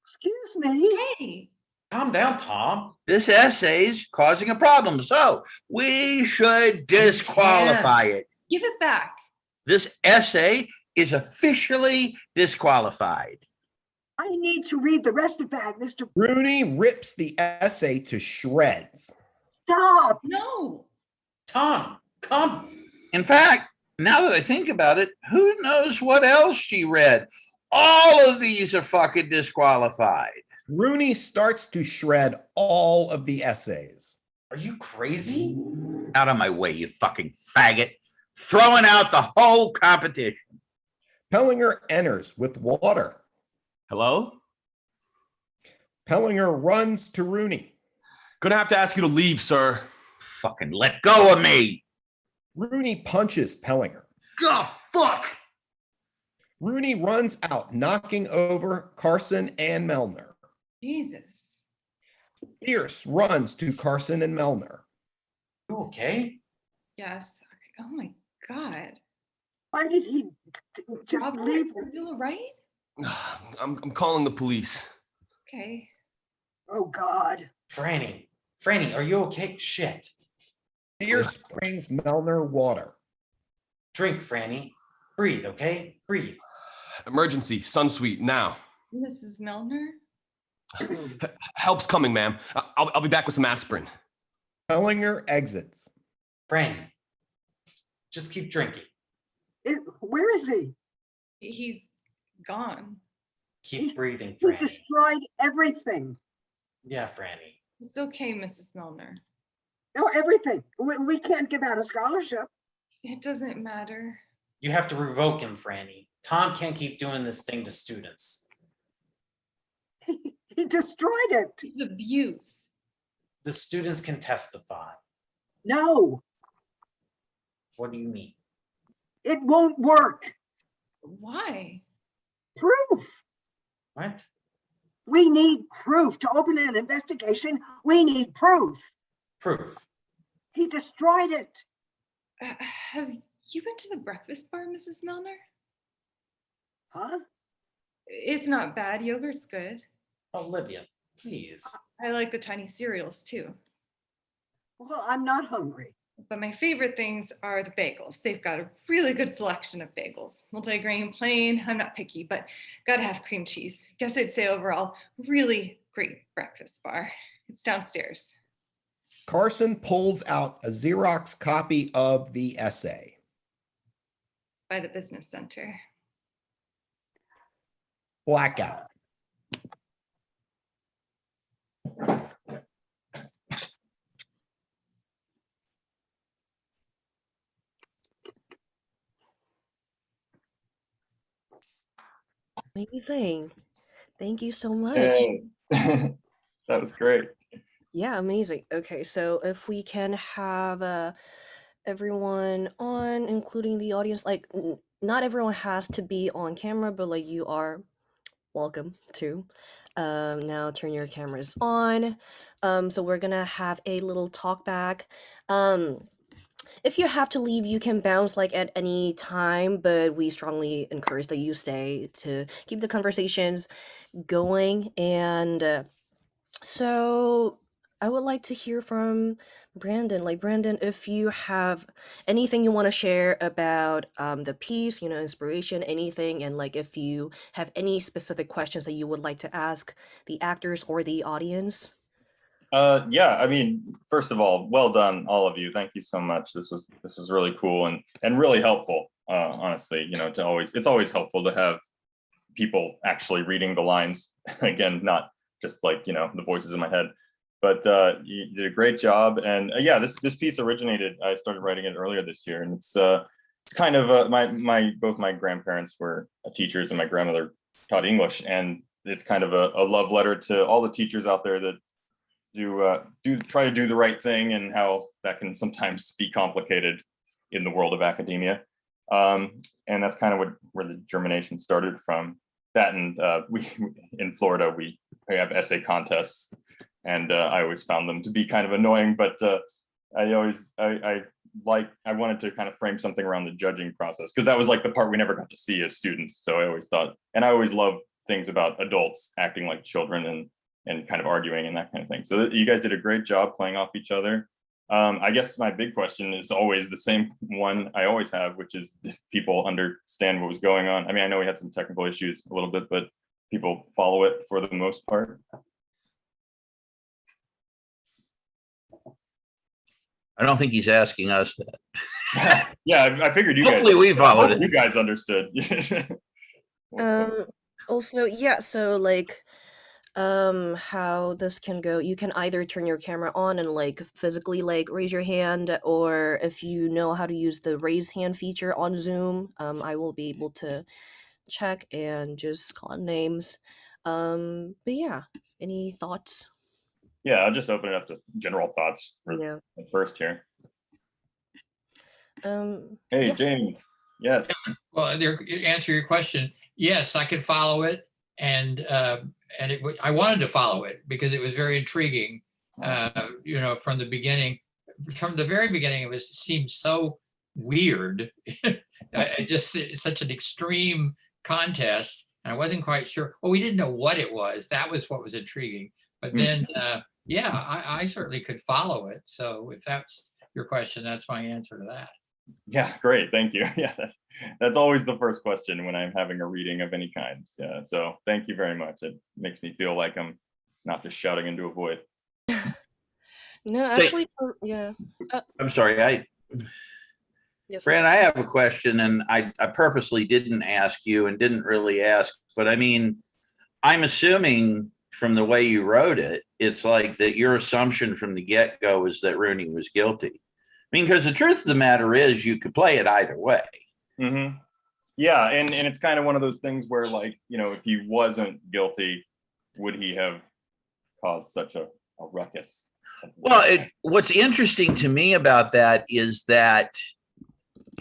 Excuse me. Hey, Calm down, Tom. This essay's causing a problem, so we should disqualify can't. it. give it back. This essay is officially disqualified. I need to read the rest of that, Mr. Rooney rips the essay to shreds. Stop. No. Tom, come. In fact, now that I think about it, who knows what else she read? All of these are fucking disqualified. Rooney starts to shred all of the essays. Are you crazy? Out of my way, you fucking faggot. Throwing out the whole competition. Pellinger enters with water. Hello? Pellinger runs to Rooney. Gonna have to ask you to leave, sir. Fucking let go of me. Rooney punches Pellinger. God, fuck. Rooney runs out, knocking over Carson and Melner. Jesus. Pierce runs to Carson and Melner. You okay? Yes. Oh my God. Why did he just Robert, leave? are you all right? I'm calling the police. Okay. Oh, God. Franny, are you okay? Shit. Pierce brings Melner water. Drink, Franny. Breathe, okay? Breathe. Emergency, Sunsuite, now. Mrs. Milner? Help's coming, ma'am. I'll be back with some aspirin. Pellinger exits. Franny, just keep drinking. Where is he? He's gone. Keep breathing, He Franny. destroyed everything. Yeah, Franny. It's okay, Mrs. Milner. No, everything. We can't give out a scholarship. It doesn't matter. You have to revoke him, Franny. Tom can't keep doing this thing to students. He destroyed it. It's abuse. The students can testify. No, What do you mean? it won't work. Why? Proof. What? We need proof to open an investigation. We need proof. Proof. He destroyed it. Have you been to the breakfast bar, Mrs. Milner? Huh? It's not bad. Yogurt's good. Olivia, please. I like the tiny cereals too. Well, I'm not hungry. But my favorite things are the bagels. They've got a really good selection of bagels. Multigrain, plain, I'm not picky, but gotta have cream cheese. Guess I'd say overall, really great breakfast bar. It's downstairs. Carson pulls out a Xerox copy of the essay. By the business center. Blackout. Amazing. Thank you so much. Hey. That was great. Yeah, amazing. Okay, so if we can have everyone on, including the audience, like not everyone has to be on camera, but like you are welcome to. Now turn your cameras on. So we're gonna have a little talk back. If you have to leave, you can bounce like at any time, but we strongly encourage that you stay to keep the conversations going. And so I would like to hear from Brandon. Like, Brandon, if you have anything you want to share about the piece, you know, inspiration, anything, and like if you have any specific questions that you would like to ask the actors or the audience. Yeah, I mean, first of all, well done, all of you. Thank you so much. This was really cool and really helpful. Honestly, you know, it's always helpful to have people actually reading the lines. Again, not just like, you know, the voices in my head. But you did a great job. And yeah, this piece originated. I started writing it earlier this year, and it's kind of both my grandparents were teachers, and my grandmother taught English, and it's kind of a love letter to all the teachers out there that try to do the right thing, and how that can sometimes be complicated in the world of academia. And that's kind of where the germination started from. That, and we in Florida we have essay contests, and I always found them to be kind of annoying, but I wanted to kind of frame something around the judging process, because that was like the part we never got to see as students. So I always thought, and I always love things about adults acting like children and kind of arguing and that kind of thing. So you guys did a great job playing off each other. I guess my big question is always the same one I always have, which is, did people understand what was going on? I mean, I know we had some technical issues a little bit, but people follow it for the most part. I don't think he's asking us that. Yeah, I figured you guys. Hopefully we followed it. You guys understood. Also, yeah, so like how this can go, you can either turn your camera on and like physically like raise your hand, or if you know how to use the raise hand feature on Zoom, I will be able to check and just call names. But yeah, Any thoughts? Yeah, I'll just open it up to general thoughts for Yeah. the first here. Hey, Yes. James. Yes. Well, answer your question. Yes, I could follow it, and I wanted to follow it because it was very intriguing. From the beginning, from the very beginning, it seemed so weird. It's such an extreme contest, and I wasn't quite sure. Well, we didn't know what it was. That was what was intriguing. But then, I certainly could follow it. So if that's your question, that's my answer to that. Yeah, great. Thank you. Yeah, that's always the first question when I'm having a reading of any kind. Yeah, so thank you very much. It makes me feel like I'm not just shouting into a void. No, actually, yeah. I'm sorry. Yes. Fran, I have a question, and I purposely didn't ask you and didn't really ask, but I mean, I'm assuming from the way you wrote it, it's like that your assumption from the get-go is that Rooney was guilty. I mean, because the truth of the matter is you could play it either way. Mm-hmm. Yeah, and it's kind of one of those things where, like, if he wasn't guilty, would he have caused such a ruckus? Well, what's interesting to me about that is that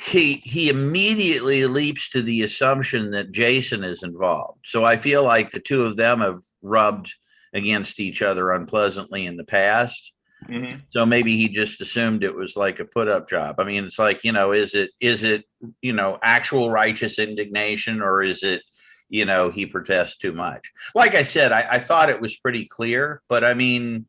he immediately leaps to the assumption that Jason is involved. So I feel like the two of them have rubbed against each other unpleasantly in the past. Mm-hmm. So maybe he just assumed it was like a put-up job. I mean, it's like, is it actual righteous indignation, or is it, he protests too much? Like I said, I thought it was pretty clear, but I mean,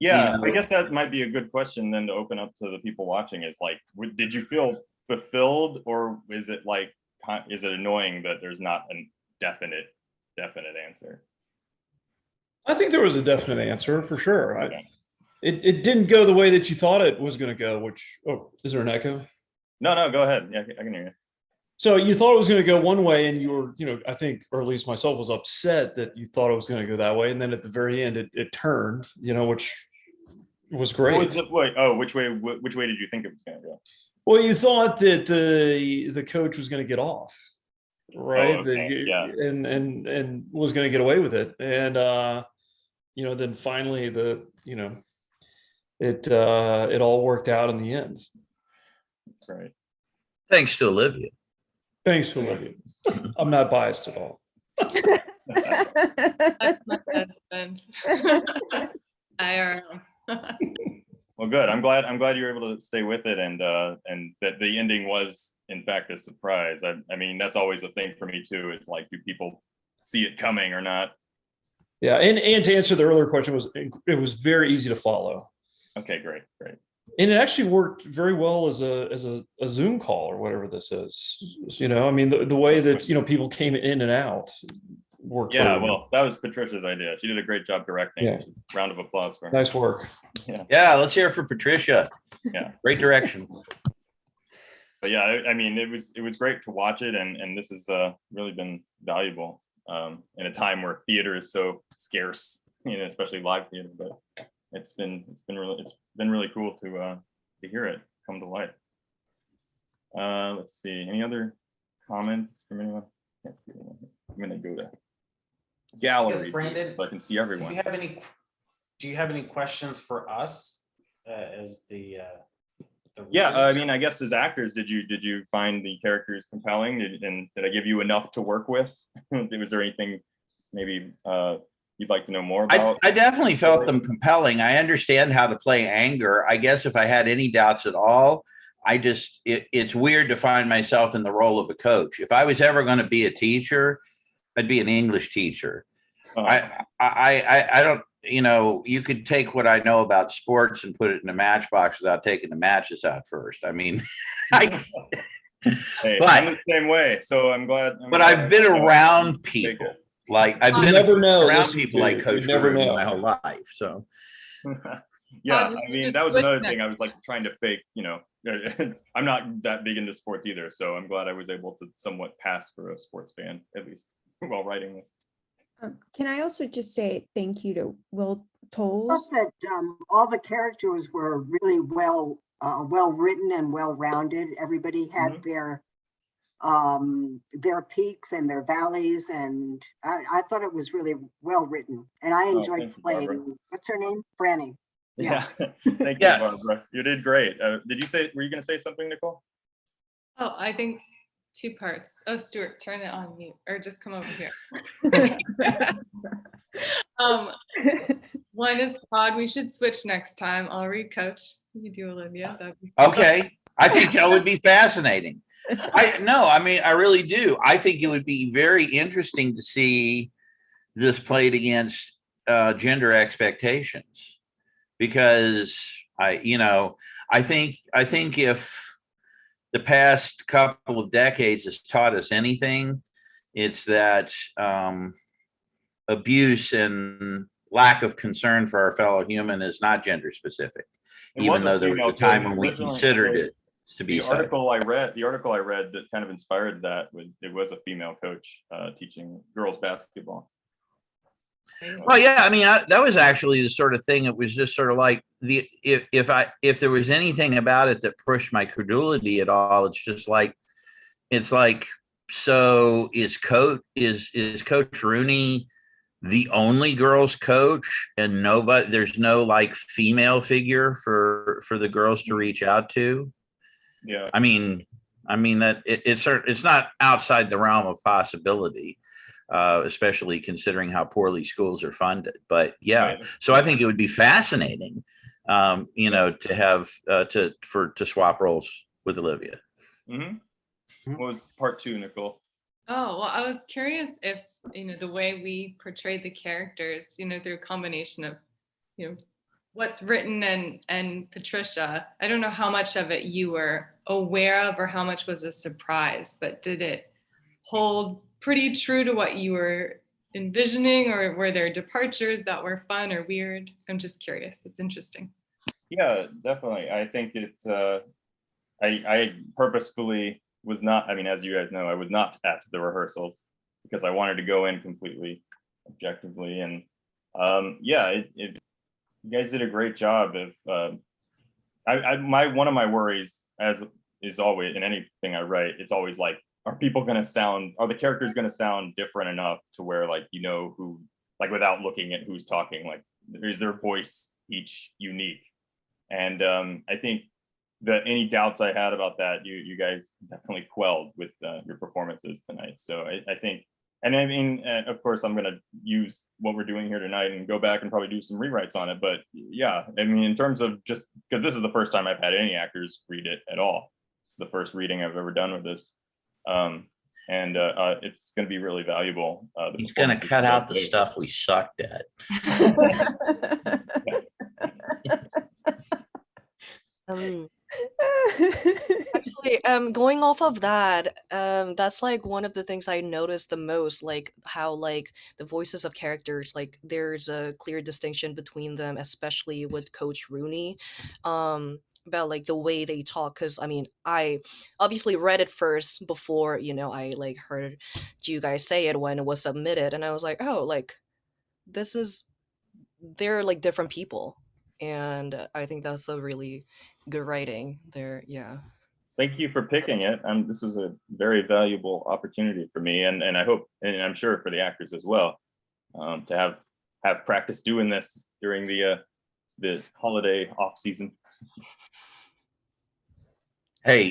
yeah, I guess that might be a good question then to open up to the people watching is like, did you feel fulfilled, or is it annoying that there's not a definite answer? I think there was a definite answer for sure. Okay. It didn't go the way that you thought it was going to go, is there an echo? No, go ahead. Yeah, I can hear you. So you thought it was going to go one way, and you were, I think, or at least myself, was upset that you thought it was going to go that way. And then at the very end, it turned, which was great. Which way did you think it was going to go? Well, you thought that the coach was going to get off, right? Oh, okay. Yeah. And was going to get away with it. And, then finally it all worked out in the end. That's right. thanks to Olivia. Thanks to Olivia. I'm not biased at all. That's my husband. IRL. Well, good. I'm glad you were able to stay with it, and that the ending was in fact a surprise. I mean, that's always a thing for me too. It's like, do people see it coming or not? Yeah, and to answer the earlier question, it was very easy to follow. Okay, great. And it actually worked very well as a Zoom call or whatever this is. I mean, the way that people came in and out worked. Yeah, well, that was Patricia's idea. She did a great job directing. Yeah. Round of applause for her. Nice work. Yeah, let's hear it for Patricia. Yeah, great direction. But yeah, I mean, it was great to watch it, and this has really been valuable in a time where theater is so scarce, especially live theater. But it's been really cool to hear it come to life. Let's see, any other comments from anyone? Can't see anyone. I'm gonna go to gallery. Yes, Brandon, so I can see everyone. Do you have any questions for us as the Yeah, I readers? mean, I guess as actors, did you find the characters compelling? Did I give you enough to work with? Was there anything maybe you'd like to know more about? I definitely felt them compelling. I understand how to play anger. I guess if I had any doubts at all, it's weird to find myself in the role of a coach. If I was ever going to be a teacher, I'd be an English teacher. I don't, you could take what I know about sports and put it in a matchbox without taking the matches out first. I mean, Hey, I'm the same way, so I'm glad. I've been around people. Like I've been around people like Coach Rooney my whole life. So yeah, I mean, that was another thing I was like trying to fake, I'm not that big into sports either, so I'm glad I was able to somewhat pass for a sports fan, at least while writing this. Can I also just say thank you to Will Tolles? I thought that all the characters were really well written and well rounded. Everybody had their their peaks and their valleys. And I thought it was really well written. And I enjoyed thank you, Barbara. playing, what's her name? Franny. Yeah. Thank Yeah. you, Barbara. You did great. Were you going to say something, Nicole? Oh, I think two parts. Oh, Stuart, turn it on mute or just come over here. One is Todd. We should switch next time. I'll read Coach. You do Olivia. That'd be Okay, I think that would be fascinating. I mean, I really do. I think it would be very interesting to see this played against gender expectations, because I think if the past couple of decades has taught us anything, it's that abuse and lack of concern for our fellow human is not gender specific, It even was a though there was female a time coach when we originally. considered it to be The so. article I read that kind of inspired that, it was a female coach teaching girls basketball. Well, yeah, I mean, that was actually the sort of thing. It was just sort of like if there was anything about it that pushed my credulity at all, it's like, so is Coach Rooney the only girls coach, and there's no like female figure for the girls to reach out to? Yeah. I mean that it's not outside the realm of possibility. Especially considering how poorly schools are funded. But yeah, Right. So I think it would be fascinating, to have to swap roles with Olivia. What was part two, Nicole? Oh, well, I was curious if, the way we portrayed the characters, through a combination of, what's written and Patricia, I don't know how much of it you were aware of or how much was a surprise, but did it hold pretty true to what you were envisioning, or were there departures that were fun or weird? I'm just curious. It's interesting. Yeah, definitely. I think I purposefully was not, I mean, as you guys know, I was not at the rehearsals because I wanted to go in completely objectively. And you guys did a great job of, one of my worries, as is always in anything I write, it's always like, are the characters going to sound different enough to where who, like, without looking at who's talking, like, is their voice each unique? And I think that any doubts I had about that, you guys definitely quelled with your performances tonight. So I think, and I mean, of course, I'm going to use what we're doing here tonight and go back and probably do some rewrites on it. But yeah, I mean, in terms of just, because this is the first time I've had any actors read it at all. It's the first reading I've ever done with this. And it's going to be really valuable. He's going to cut out the stuff we sucked at. Actually, going off of that, that's like one of the things I noticed the most, like how like the voices of characters, like there's a clear distinction between them, especially with Coach Rooney. About like the way they talk, because I mean, I obviously read it first before I like heard you guys say it when it was submitted, and I was like, oh, like they're like different people, and I think that's a really good writing there. Yeah. Thank you for picking it. This was a very valuable opportunity for me, and I hope, and I'm sure for the actors as well, to have practice doing this during the holiday off season. Hey,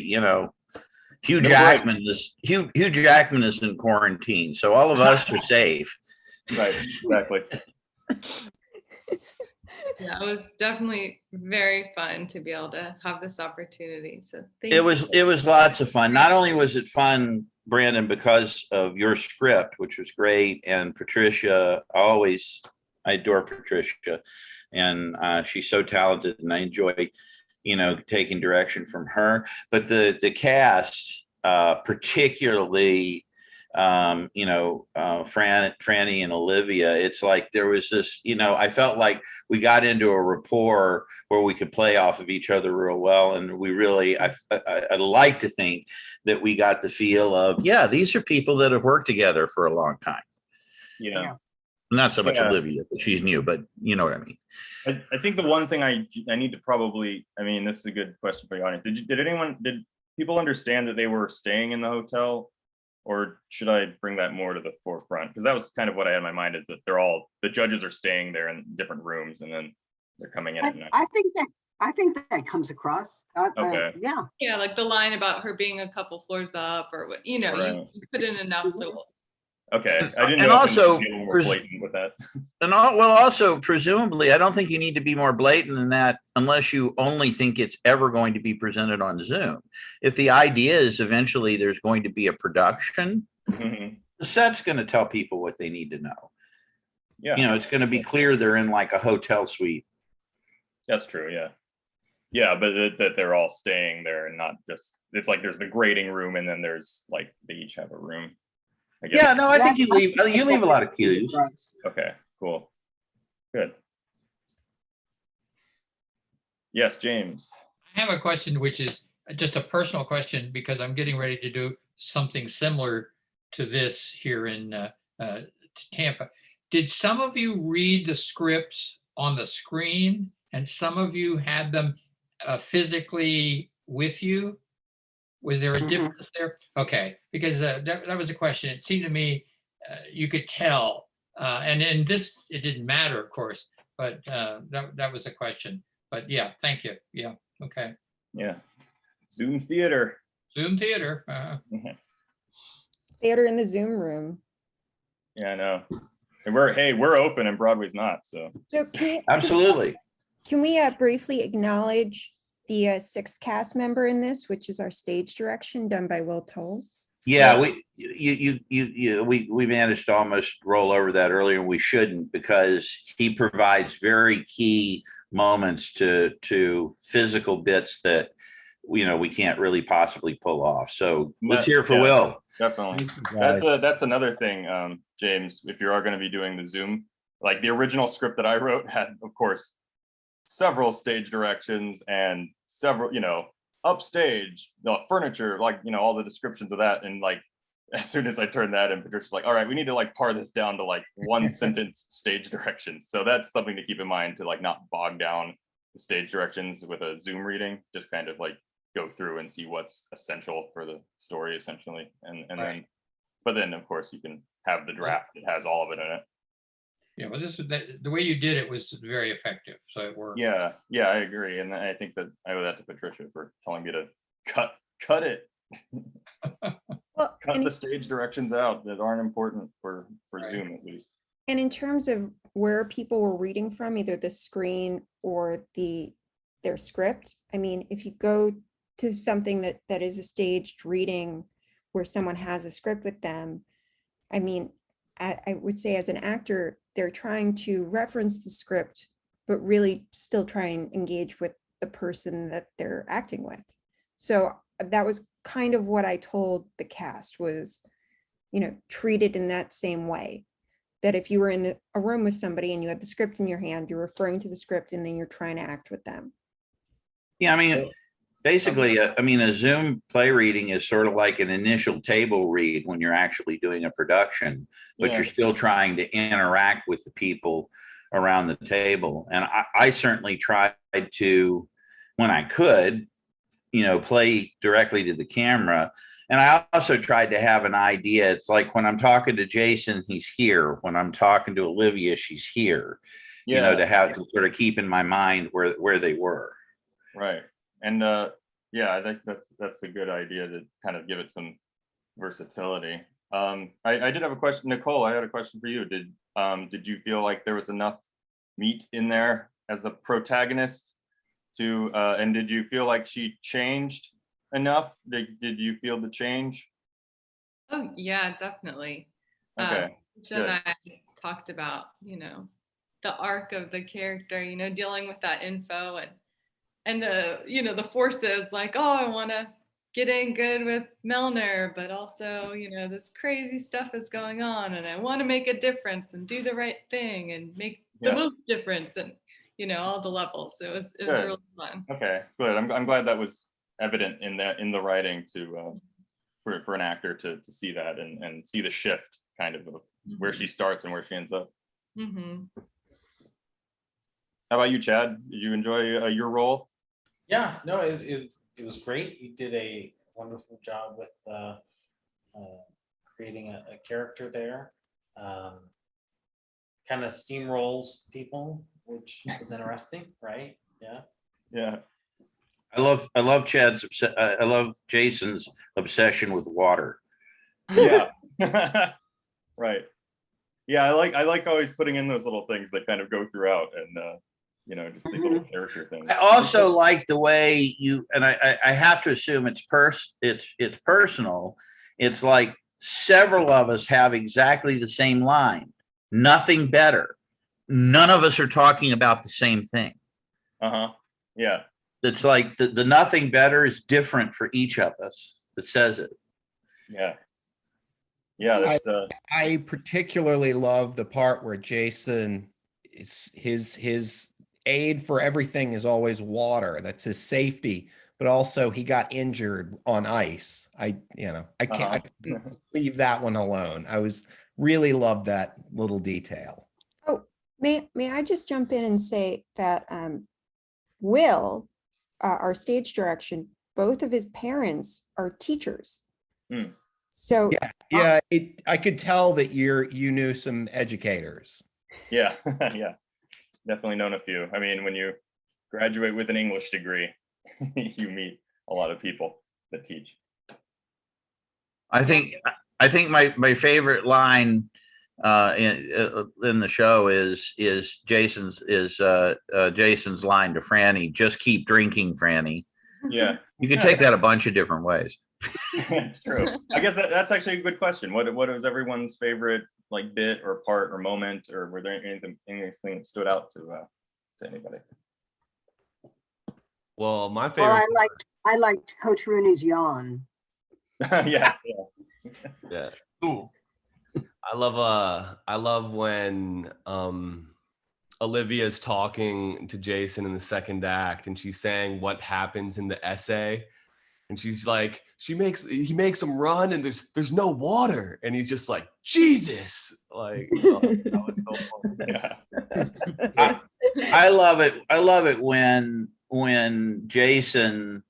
Hugh Jackman is in quarantine, so all of us are safe. Right, exactly. Yeah, it was definitely very fun to be able to have this opportunity. So thank It you. was lots of fun. Not only was it fun, Brandon, because of your script, which was great, and Patricia, I adore Patricia, and she's so talented, and I enjoy taking direction from her. But the cast, particularly Franny and Olivia, it's like there was this, I felt like we got into a rapport where we could play off of each other real well. And we really, I'd like to think that we got the feel of, yeah, these are people that have worked together for a long time. Yeah. Not so much Yeah. Olivia, but she's new, but you know what I mean. I think the one thing I need to probably, I mean, this is a good question for the audience. Did people understand that they were staying in the hotel? Or should I bring that more to the forefront? Because that was kind of what I had in my mind, is that the judges are staying there in different rooms and then they're coming in at night. I think that comes across. Okay. Yeah. Yeah, like the line about her being a couple floors up or what, you know, Right. you put in enough little. Okay, I didn't And know if also, you needed to be a little more blatant with that. Well, also presumably, I don't think you need to be more blatant than that unless you only think it's ever going to be presented on Zoom. If the idea is eventually there's going to be a production, Mhm. the set's going to tell people what they need to know. Yeah. You know, it's going to be clear they're in like a hotel suite. That's true, yeah. Yeah, but that they're all staying there and not just, it's like there's the grading room and then there's like, they each have a room. I guess. Yeah, no, I think you leave a lot of cues. Okay, cool. Good. Yes, James. I have a question, which is just a personal question, because I'm getting ready to do something similar to this here in Tampa. Did some of you read the scripts on the screen and some of you had them physically with you? Was there a difference there? Okay, because that was a question. It seemed to me you could tell, and in this, it didn't matter, of course, but that was a question. But yeah, thank you. Yeah, okay. Yeah. Zoom theater. Zoom theater. Theater in the Zoom room. Yeah, I know. And we're open and Broadway's not, so. So Absolutely. can we briefly acknowledge the sixth cast member in this, which is our stage direction done by Will Tolles? Yeah, we managed to almost roll over that earlier. We shouldn't, because he provides very key moments to physical bits that we can't really possibly pull off. So let's hear for Will. Definitely. That's another thing, James, if you are going to be doing the Zoom, like the original script that I wrote had, of course, several stage directions and several, upstage, furniture, like, all the descriptions of that. And like, as soon as I turned that in, Patricia's like, all right, we need to like par this down to like one sentence stage directions. So that's something to keep in mind, to like not bog down the stage directions with a Zoom reading, just kind of like go through and see what's essential for the story essentially. And then, but then of course you can have the draft that has all of it in it. Yeah, well, the way you did it was very effective, so it worked. Yeah, I agree, and I think that I owe that to Patricia for telling me to cut it, Well, cut the stage directions out that aren't important for Zoom at least. And in terms of where people were reading from, either the screen or their script, I mean, if you go to something that is a staged reading where someone has a script with them, I mean, I would say as an actor, they're trying to reference the script, but really still try and engage with the person that they're acting with. So that was kind of what I told the cast was, treat it in that same way. That if you were in a room with somebody and you had the script in your hand, you're referring to the script and then you're trying to act with them. Yeah, I mean, basically, a Zoom play reading is sort of like an initial table read when you're actually doing a production, but you're still trying to interact with the people around the table. And I certainly tried to, when I could, play directly to the camera. And I also tried to have an idea. It's like when I'm talking to Jason, he's here. When I'm talking to Olivia, she's here. To have to sort of keep in my mind where they were. Right. And I think that's a good idea to kind of give it some versatility. I did have a question, Nicole. I had a question for you. Did you feel like there was enough meat in there as a protagonist and did you feel like she changed enough? Did you feel the change? Oh yeah, definitely. Okay. Jen and I talked about, the arc of the character, dealing with that info and the forces like, oh, I want to get in good with Melner, but also, this crazy stuff is going on and I want to make a difference and do the right thing and make the most difference and, all the levels. It was really fun. Okay, good. I'm glad that was evident in the writing for an actor to see that and see the shift kind of where she starts and where she ends up. Mm-hmm. How about you, Chad? Did you enjoy your role? Yeah, no, it was great. You did a wonderful job with creating a character there. Kind of steamrolls people, which is interesting, right? Yeah. Yeah. I love I love Jason's obsession with water. Yeah. Right. Yeah, I like always putting in those little things that kind of go throughout, and you know, just these little character things. I also like the way you, and I have to assume it's personal. It's like several of us have exactly the same line. Nothing better. None of us are talking about the same thing. Uh-huh. Yeah. It's like the nothing better is different for each of us that says it. Yeah. Yeah, that's I particularly love the part where Jason is his aid for everything is always water. That's his safety, but also he got injured on ice. I can't I couldn't leave that one alone. Really loved that little detail. Oh, may I just jump in and say that Will, our stage direction, both of his parents are teachers. Hmm. So Yeah, I could tell that you knew some educators. Yeah. Yeah. Definitely known a few. I mean, when you graduate with an English degree, you meet a lot of people that teach. I think my favorite line in the show is Jason's line to Franny, just keep drinking, Franny. Yeah. You can take that a bunch of different ways. It's true. I guess that's actually a good question. What was everyone's favorite like bit or part or moment, or were there anything that stood out to anybody? Well, my favorite. Well, I liked Coach Rooney's yawn. Yeah. Yeah. I love when Olivia's talking to Jason in the second act and she's saying what happens in the essay. And she's like, he makes him run and there's no water. And he's just like, Jesus. Like, that was so funny. Yeah. I love it. I love it when Jason,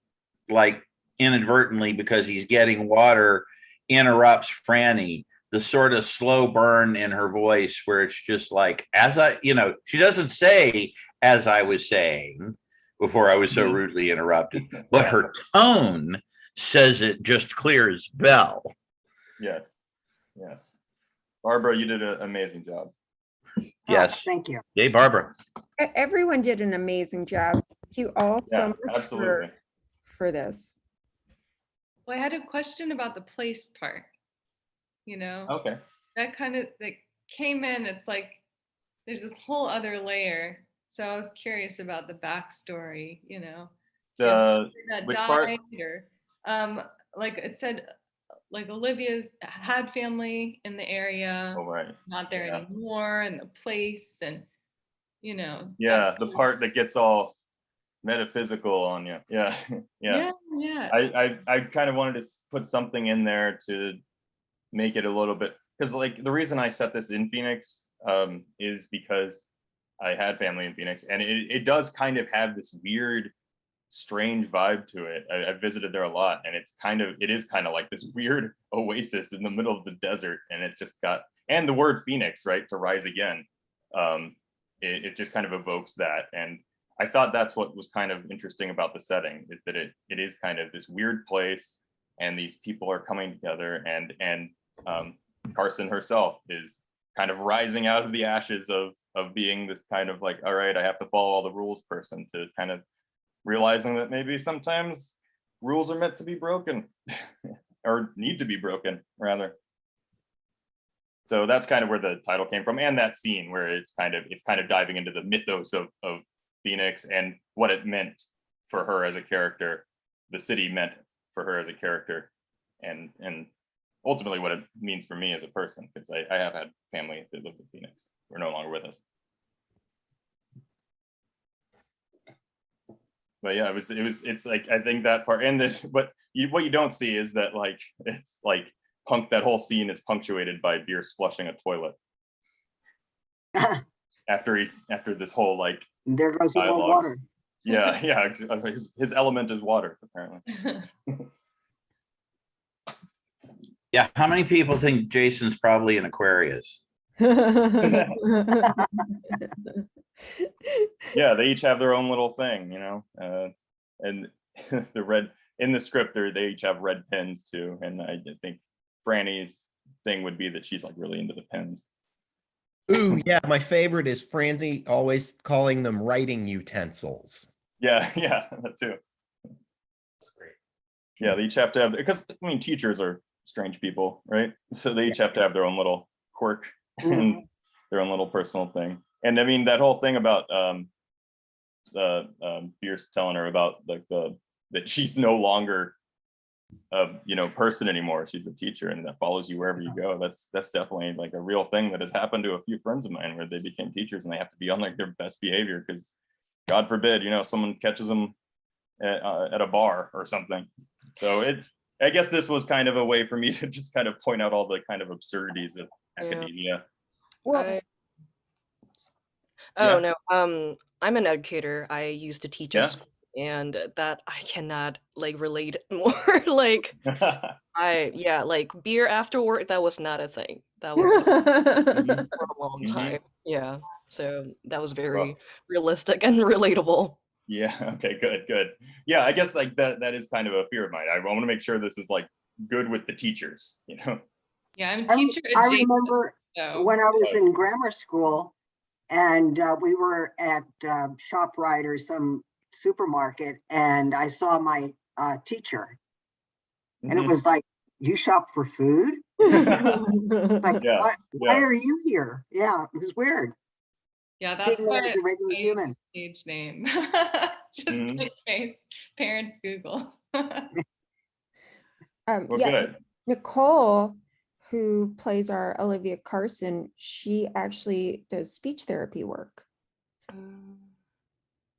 like inadvertently, because he's getting water, interrupts Franny, the sort of slow burn in her voice where it's just like, she doesn't say, as I was saying before I was so rudely interrupted, but her tone says it just clear as bell. Yes. Yes. Barbara, you did an amazing job. Yes. Thank you. Yay, Barbara. Everyone did an amazing job. Thank you all so Yeah, much absolutely. for this. Well, I had a question about the place part. You know, Okay. that kind of like came in. It's like there's this whole other layer. So I was curious about the backstory. You know, that Which died, part? or like it said, like Olivia's had family in the area, Oh, right. not there Yeah. anymore, and the place, and you know. Yeah, that the kind of- part that gets all metaphysical on you. Yeah. Yeah. Yeah. I kind of wanted to put something in there to make it a little bit, because like the reason I set this in Phoenix is because I had family in Phoenix, and it does kind of have this weird, strange vibe to it. I visited there a lot, and it is kind of like this weird oasis in the middle of the desert, and it's just got, and the word Phoenix, right, to rise again, it just kind of evokes that. And I thought that's what was kind of interesting about the setting, is that it is kind of this weird place, and these people are coming together, and Carson herself is kind of rising out of the ashes of being this kind of like, all right, I have to follow all the rules person, to kind of realizing that maybe sometimes rules are meant to be broken or need to be broken rather. So that's kind of where the title came from, and that scene where it's kind of diving into the mythos of Phoenix and what it meant for her as a character, the city meant for her as a character, and ultimately what it means for me as a person, because I have had family that lived in Phoenix. We're no longer with us. But yeah, it's like, I think that part, and what you don't see is that like, it's like that whole scene is punctuated by Bierce flushing a toilet. after this whole like, There goes more dialogues. water. Yeah, his element is water, apparently. Yeah, how many people think Jason's probably an Aquarius? Yeah, they each have their own little thing, you know, and the red in the script, they each have red pens too. And I think Franny's thing would be that she's like really into the pens. Ooh, yeah, my favorite is Francie always calling them writing utensils. Yeah, yeah, that too. That's great. Yeah, they each have to have, because I mean, teachers are strange people, right? So they each have to have their own little quirk and their own little personal thing. And I mean, that whole thing about Fierce telling her about like that she's no longer you know, person anymore. She's a teacher and that follows you wherever you go. That's definitely like a real thing that has happened to a few friends of mine where they became teachers and they have to be on like their best behavior because God forbid, you know, someone catches them at a bar or something. So I guess this was kind of a way for me to just kind of point out all the kind of absurdities of academia. Well, Oh Yeah. no, I'm an educator. I used to teach Yeah. at school, and that I cannot like relate more. Like like beer after work, that was not a thing. That was for a long time. Yeah. So that was very realistic and relatable. Yeah. Okay. Good. Yeah. I guess like that is kind of a fear of mine. I want to make sure this is like good with the teachers, you know? Yeah, I'm I teacher I adjacent, remember so when I was in grammar school and we were at ShopRite or some supermarket and I saw my teacher and it was like, you shop for food? Like, Yeah, why yeah. are you here? Yeah, it was weird. yeah, that's Seeing me why as a regular I use human. stage name. Just in case parents Google. Well, yeah, good. Nicole, who plays our Olivia Carson, she actually does speech therapy work.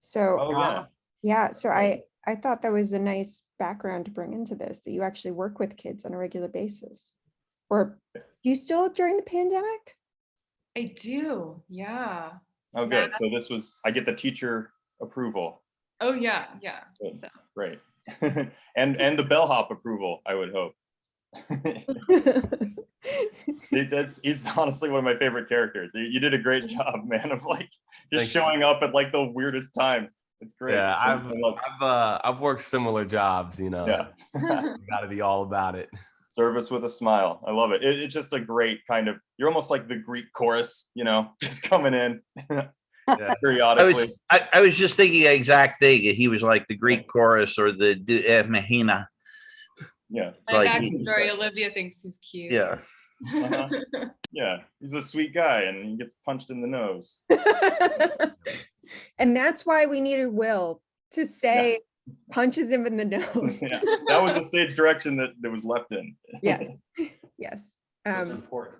So Oh yeah. yeah, so I thought that was a nice background to bring into this, that you actually work with kids on a regular basis. Or you still during the pandemic? I do, yeah. Oh good. So this was I get the teacher approval. Oh yeah, yeah. Good. So. Great. and the bellhop approval, I would hope. He's honestly one of my favorite characters. You did a great job, man, of like just Thank you. showing up at like the weirdest times. It's great. Yeah, I love I've worked similar jobs, you know. Yeah. Got to be all about it. Service with a smile. I love it. It's just a great kind of, you're almost like the Greek chorus, you know, just coming in Yeah. periodically. I was just thinking the exact thing. He was like the Greek chorus or the Mahina. Yeah. My Like backstory, Olivia thinks he's cute. Yeah. Uh-huh. Yeah, he's a sweet guy and he gets punched in the nose. And that's why we needed Will to say punches him in the nose. Yeah, that was a stage direction that was left in. Yes. Yes. It's important.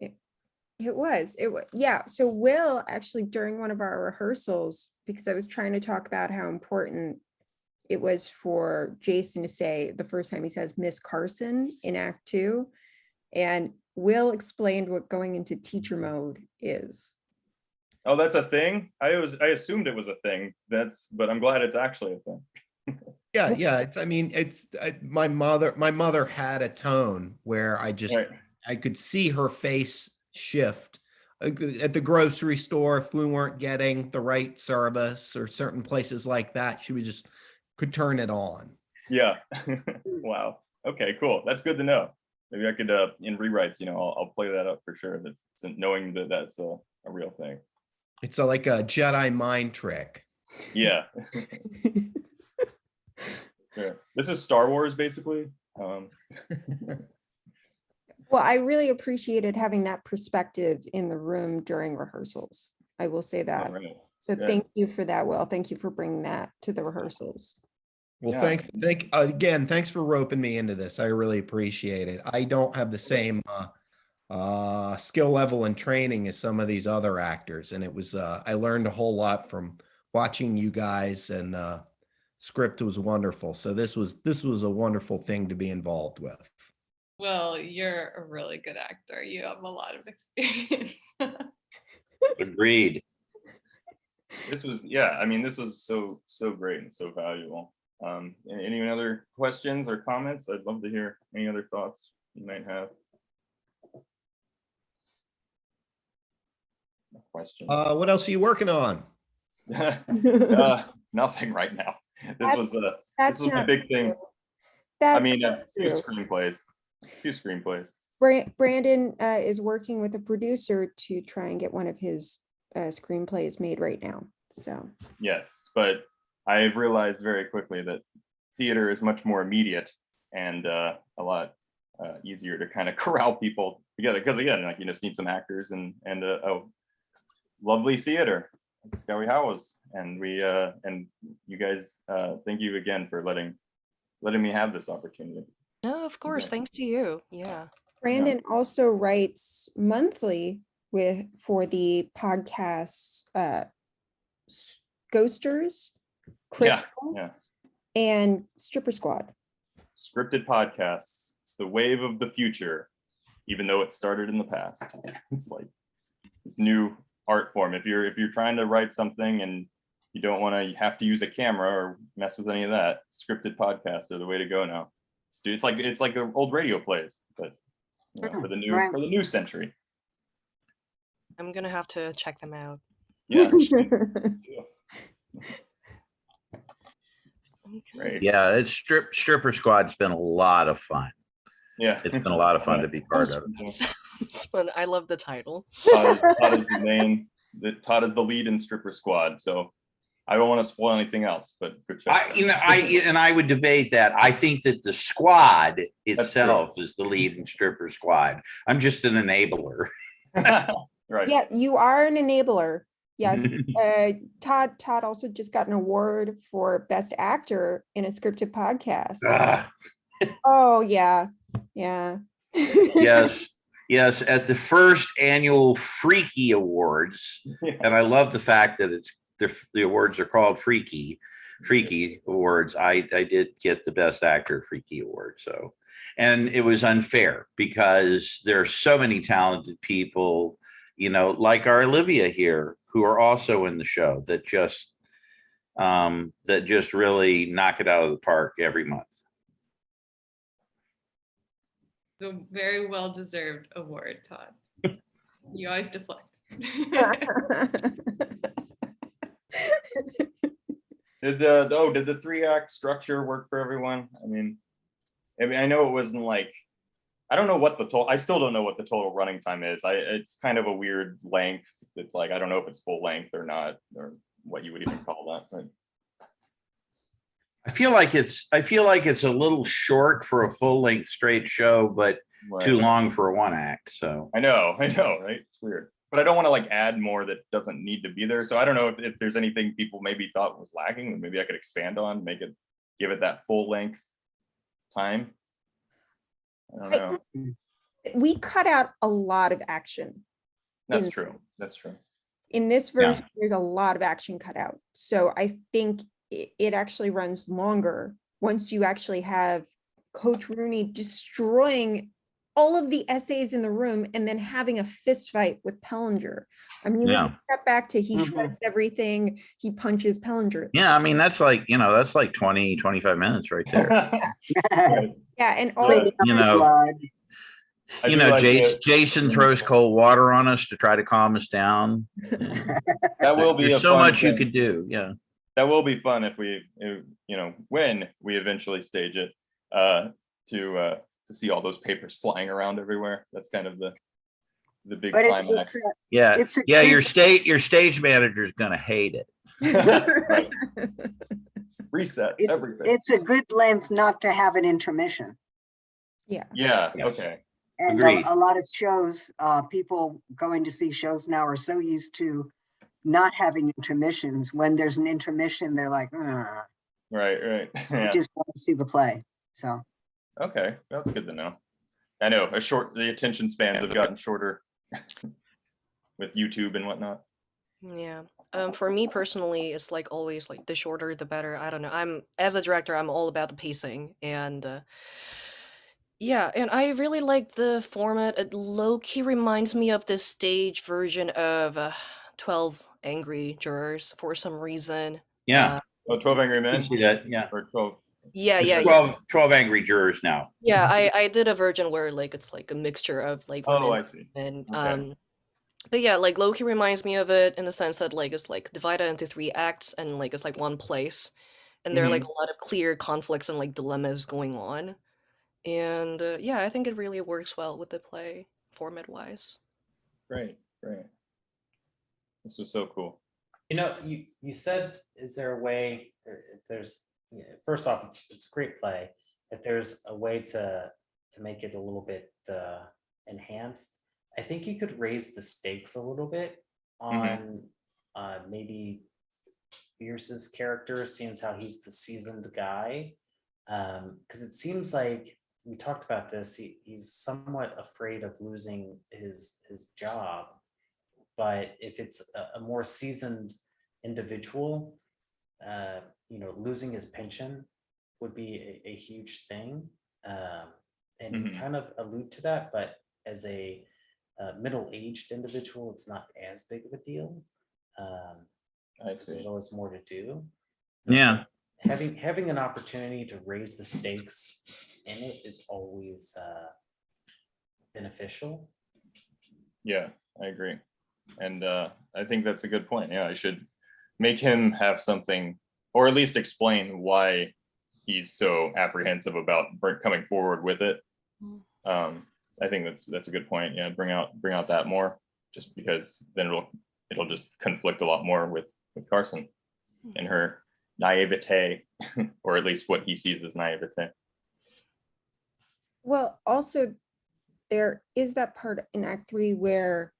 It was. Yeah. So Will actually during one of our rehearsals, because I was trying to talk about how important it was for Jason to say the first time he says Miss Carson in Act 2, and Will explained what going into teacher mode is. Oh, that's a thing? I assumed it was a thing. But I'm glad it's actually a thing. Yeah. My mother had a tone where Right. I could see her face shift at the grocery store. If we weren't getting the right service or certain places like that, she could turn it on. Yeah. Wow. Okay, cool. That's good to know. Maybe I could in rewrites, you know, I'll play that up for sure. Knowing that that's a real thing. It's like a Jedi mind trick. Yeah. Sure. This is Star Wars, basically. Well, I really appreciated having that perspective in the room during rehearsals. I will say that. Right. So Good. thank you for that, Will. Thank you for bringing that to the rehearsals. Well, Yeah. thanks for roping me into this. I really appreciate it. I don't have the same skill level and training as some of these other actors, and it was I learned a whole lot from watching you guys, and script was wonderful. So this was a wonderful thing to be involved with. Well, you're a really good actor. You have a lot of experience. Agreed. This was so great and so valuable. Any other questions or comments? I'd love to hear any other thoughts you might have. No question. What else are you working on? Nothing right now. This That's- was That's my not big thing. true. I That's mean, not two true. screenplays. Two screenplays. Brandon is working with a producer to try and get one of his screenplays made right now. So Yes, but I've realized very quickly that theater is much more immediate and a lot easier to kind of corral people together. Because again, like you just need some actors and a lovely theater, like Scowy Howes, and we and you guys. Thank you again for letting me have this opportunity. No, of course. Thanks to you. Yeah. Brandon also writes monthly for the podcasts Ghosters, Yeah, Critical, yeah. and Stripper Squad. Scripted podcasts. It's the wave of the future, even though it started in the past. It's like this new art form. If you're trying to write something and you don't want to have to use a camera or mess with any of that, scripted podcasts are the way to go now. It's like the old radio plays, but you know, for the new century. I'm gonna have to check them out. Yeah. Great. Yeah, it's Stripper Squad's been a lot of fun. Yeah. It's been a lot of fun to be part of. Sounds fun. I love the title. Todd is the main. Todd is the lead in Stripper Squad. So I don't want to spoil anything else, but good check. I would debate that. I think that the squad itself is the lead in Stripper Squad. I'm just an enabler. Right. Yeah, you are an enabler. Yes. Todd also just got an award for Best Actor in a Scripted Podcast. Oh yeah. Yeah. Yes. Yes, at the first annual Freaky Awards, and I love the fact that the awards are called Freaky Awards. I did get the Best Actor Freaky Award. So, and it was unfair because there are so many talented people, you know, like our Olivia here, who are also in the show that just really knock it out of the park every month. It's a very well-deserved award, Todd. You always deflect. Did the 3-act structure work for everyone? I mean, I know it wasn't like, I don't know what I still don't know what the total running time is. It's kind of a weird length. It's like, I don't know if it's full length or not, or what you would even call that. But I feel like it's a little short for a full length straight show, but too long for a 1-act. So I know, right? It's weird. But I don't want to like add more that doesn't need to be there. So I don't know if there's anything people maybe thought was lacking that maybe I could expand on, give it that full length time. I don't know. We cut out a lot of action. That's true. That's true. In this version, there's a lot of action cut out. So I think it actually runs longer once you actually have Coach Rooney destroying all of the essays in the room and then having a fist fight with Pellinger. I mean, when you step back to he shreds everything, he punches Pellinger. yeah, I mean, that's like 20, 25 minutes right there. Yeah, and all Jason throws cold water on us to try to calm us down. That will be There's so much you could do. Yeah. That will be fun if when we eventually stage it, to see all those papers flying around everywhere. That's kind of the big climax. Your stage manager is gonna hate it. Right. Reset everything. It's a good length not to have an intermission. Yeah. Yeah. Yes. Okay. And Agreed. a lot of shows, people going to see shows now are so used to not having intermissions. When there's an intermission, they're like, Right. I just want to see the play. So. Okay, that's good to know. I know the attention spans have gotten shorter with YouTube and whatnot. Yeah. For me personally, it's like always like the shorter the better. I don't know. As a director, I'm all about the pacing and yeah, and I really like the format. It low-key reminds me of the stage version of 12 Angry Jurors for some reason. Yeah. 12 Angry Men? I see that, yeah. Or 12. Yeah, There's yeah, 12 angry jurors now. yeah. I did a version where like it's like a mixture of like Oh, women I see. and Okay. but yeah, like Loki reminds me of it in the sense that like it's like divided into 3 acts and like it's like one place, and there are like Mhm. a lot of clear conflicts and like dilemmas going on, and yeah, I think it really works well with the play format wise. Great, great. This was so cool. You said, is there a way, or if there's, first off, it's a great play. If there's a way to make it a little bit enhanced, I think you could raise the stakes a little bit on maybe Pierce's character, seeing as how he's the seasoned guy. Because it seems like we talked about this, he's somewhat afraid of losing his job. But if it's a more seasoned individual, losing his pension would be a huge thing. And you Mhm. kind of allude to that, but as a middle-aged individual, it's not as big of a deal. I Because there's see. always more to do. Yeah. Having an opportunity to raise the stakes in it is always beneficial. Yeah, I agree. And I think that's a good point. Yeah, I should make him have something, or at least explain why he's so apprehensive about coming forward with it. I think that's a good point. Yeah, bring out that more, just because then it'll just conflict a lot more with Carson and her naivete, or at least what he sees as naivete. Well, also there is that part in Act 3 where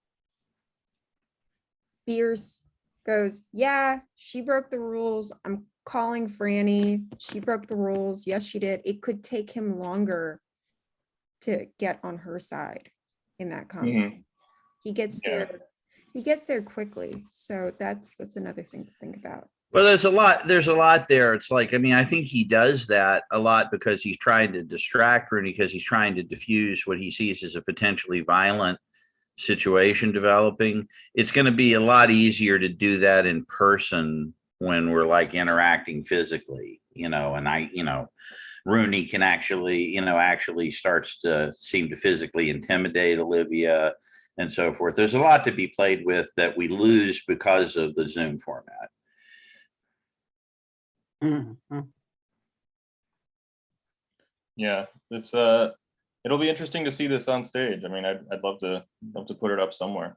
Pierce goes, yeah, she broke the rules. I'm calling Franny. She broke the rules. Yes, she did. It could take him longer to get on her side in that conflict. He gets Yeah. there quickly. So that's another thing to think about. Well, there's a lot there. It's like, I mean, I think he does that a lot because he's trying to distract Rooney, because he's trying to diffuse what he sees as a potentially violent situation developing. It's going to be a lot easier to do that in person when we're like interacting physically, and Rooney can actually starts to seem to physically intimidate Olivia and so forth. There's a lot to be played with that we lose because of the Zoom format. Yeah, it's it'll be interesting to see this on stage. I mean, I'd love to put it up somewhere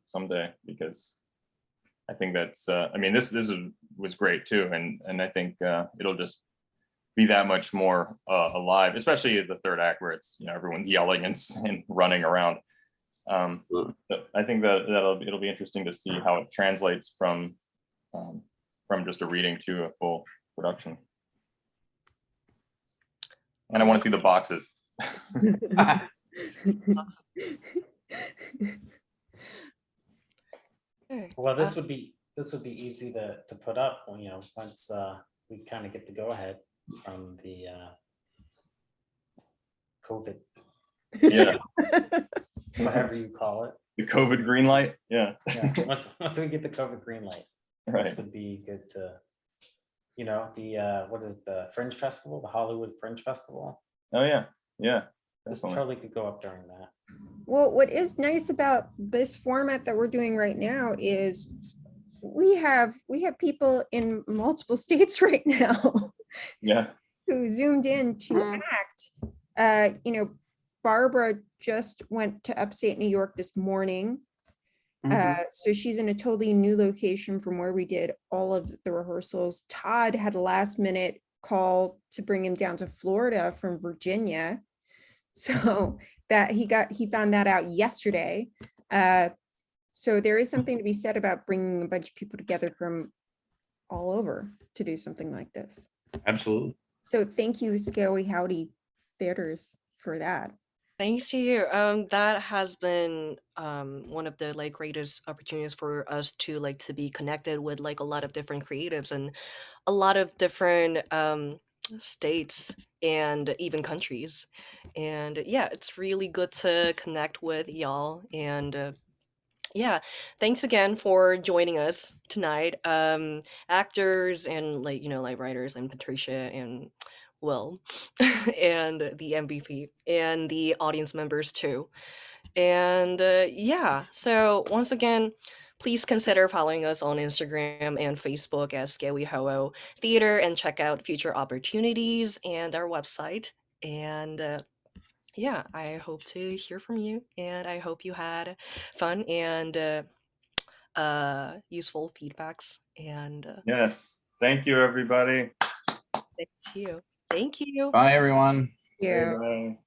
someday, because I think that's I mean, this was great too, and I think it'll just be that much more alive, especially the third act where it's everyone's yelling and running around. So I think it'll be interesting to see how it translates from just a reading to a full production. And I want to see the boxes. Well, this would be easy to put up, once we kind of get the go ahead from the COVID, Yeah, whatever you call it. the COVID green light. Yeah, Yeah, once we get the COVID green light, right. this would be good to, the what is the Fringe Festival, the Hollywood Fringe Festival? Oh yeah, yeah. This Definitely. totally could go up during that. Well, what is nice about this format that we're doing right now is we have people in multiple states right now Yeah. who zoomed in to act. Barbara just went to upstate New York this morning. So she's in a totally new location from where we did all of the rehearsals. Todd had a last minute call to bring him down to Florida from Virginia. So that he found that out yesterday. So there is something to be said about bringing a bunch of people together from all over to do something like this. Absolutely. So thank you, Scary Howdy Theaters, for that. Thanks to you. That has been one of the like greatest opportunities for us to like to be connected with like a lot of different creatives and a lot of different states and even countries. And yeah, it's really good to connect with y'all. And yeah, thanks again for joining us tonight. Actors and like writers and Patricia and Will and the MVP and the audience members too. And yeah, so once again, please consider following us on Instagram and Facebook as Scary Ho Theater and check out future opportunities and our website. And yeah, I hope to hear from you, and I hope you had fun and useful feedbacks. And Yes. Thank you, everybody. thanks to you. Thank you. Bye, everyone. Yeah. Bye.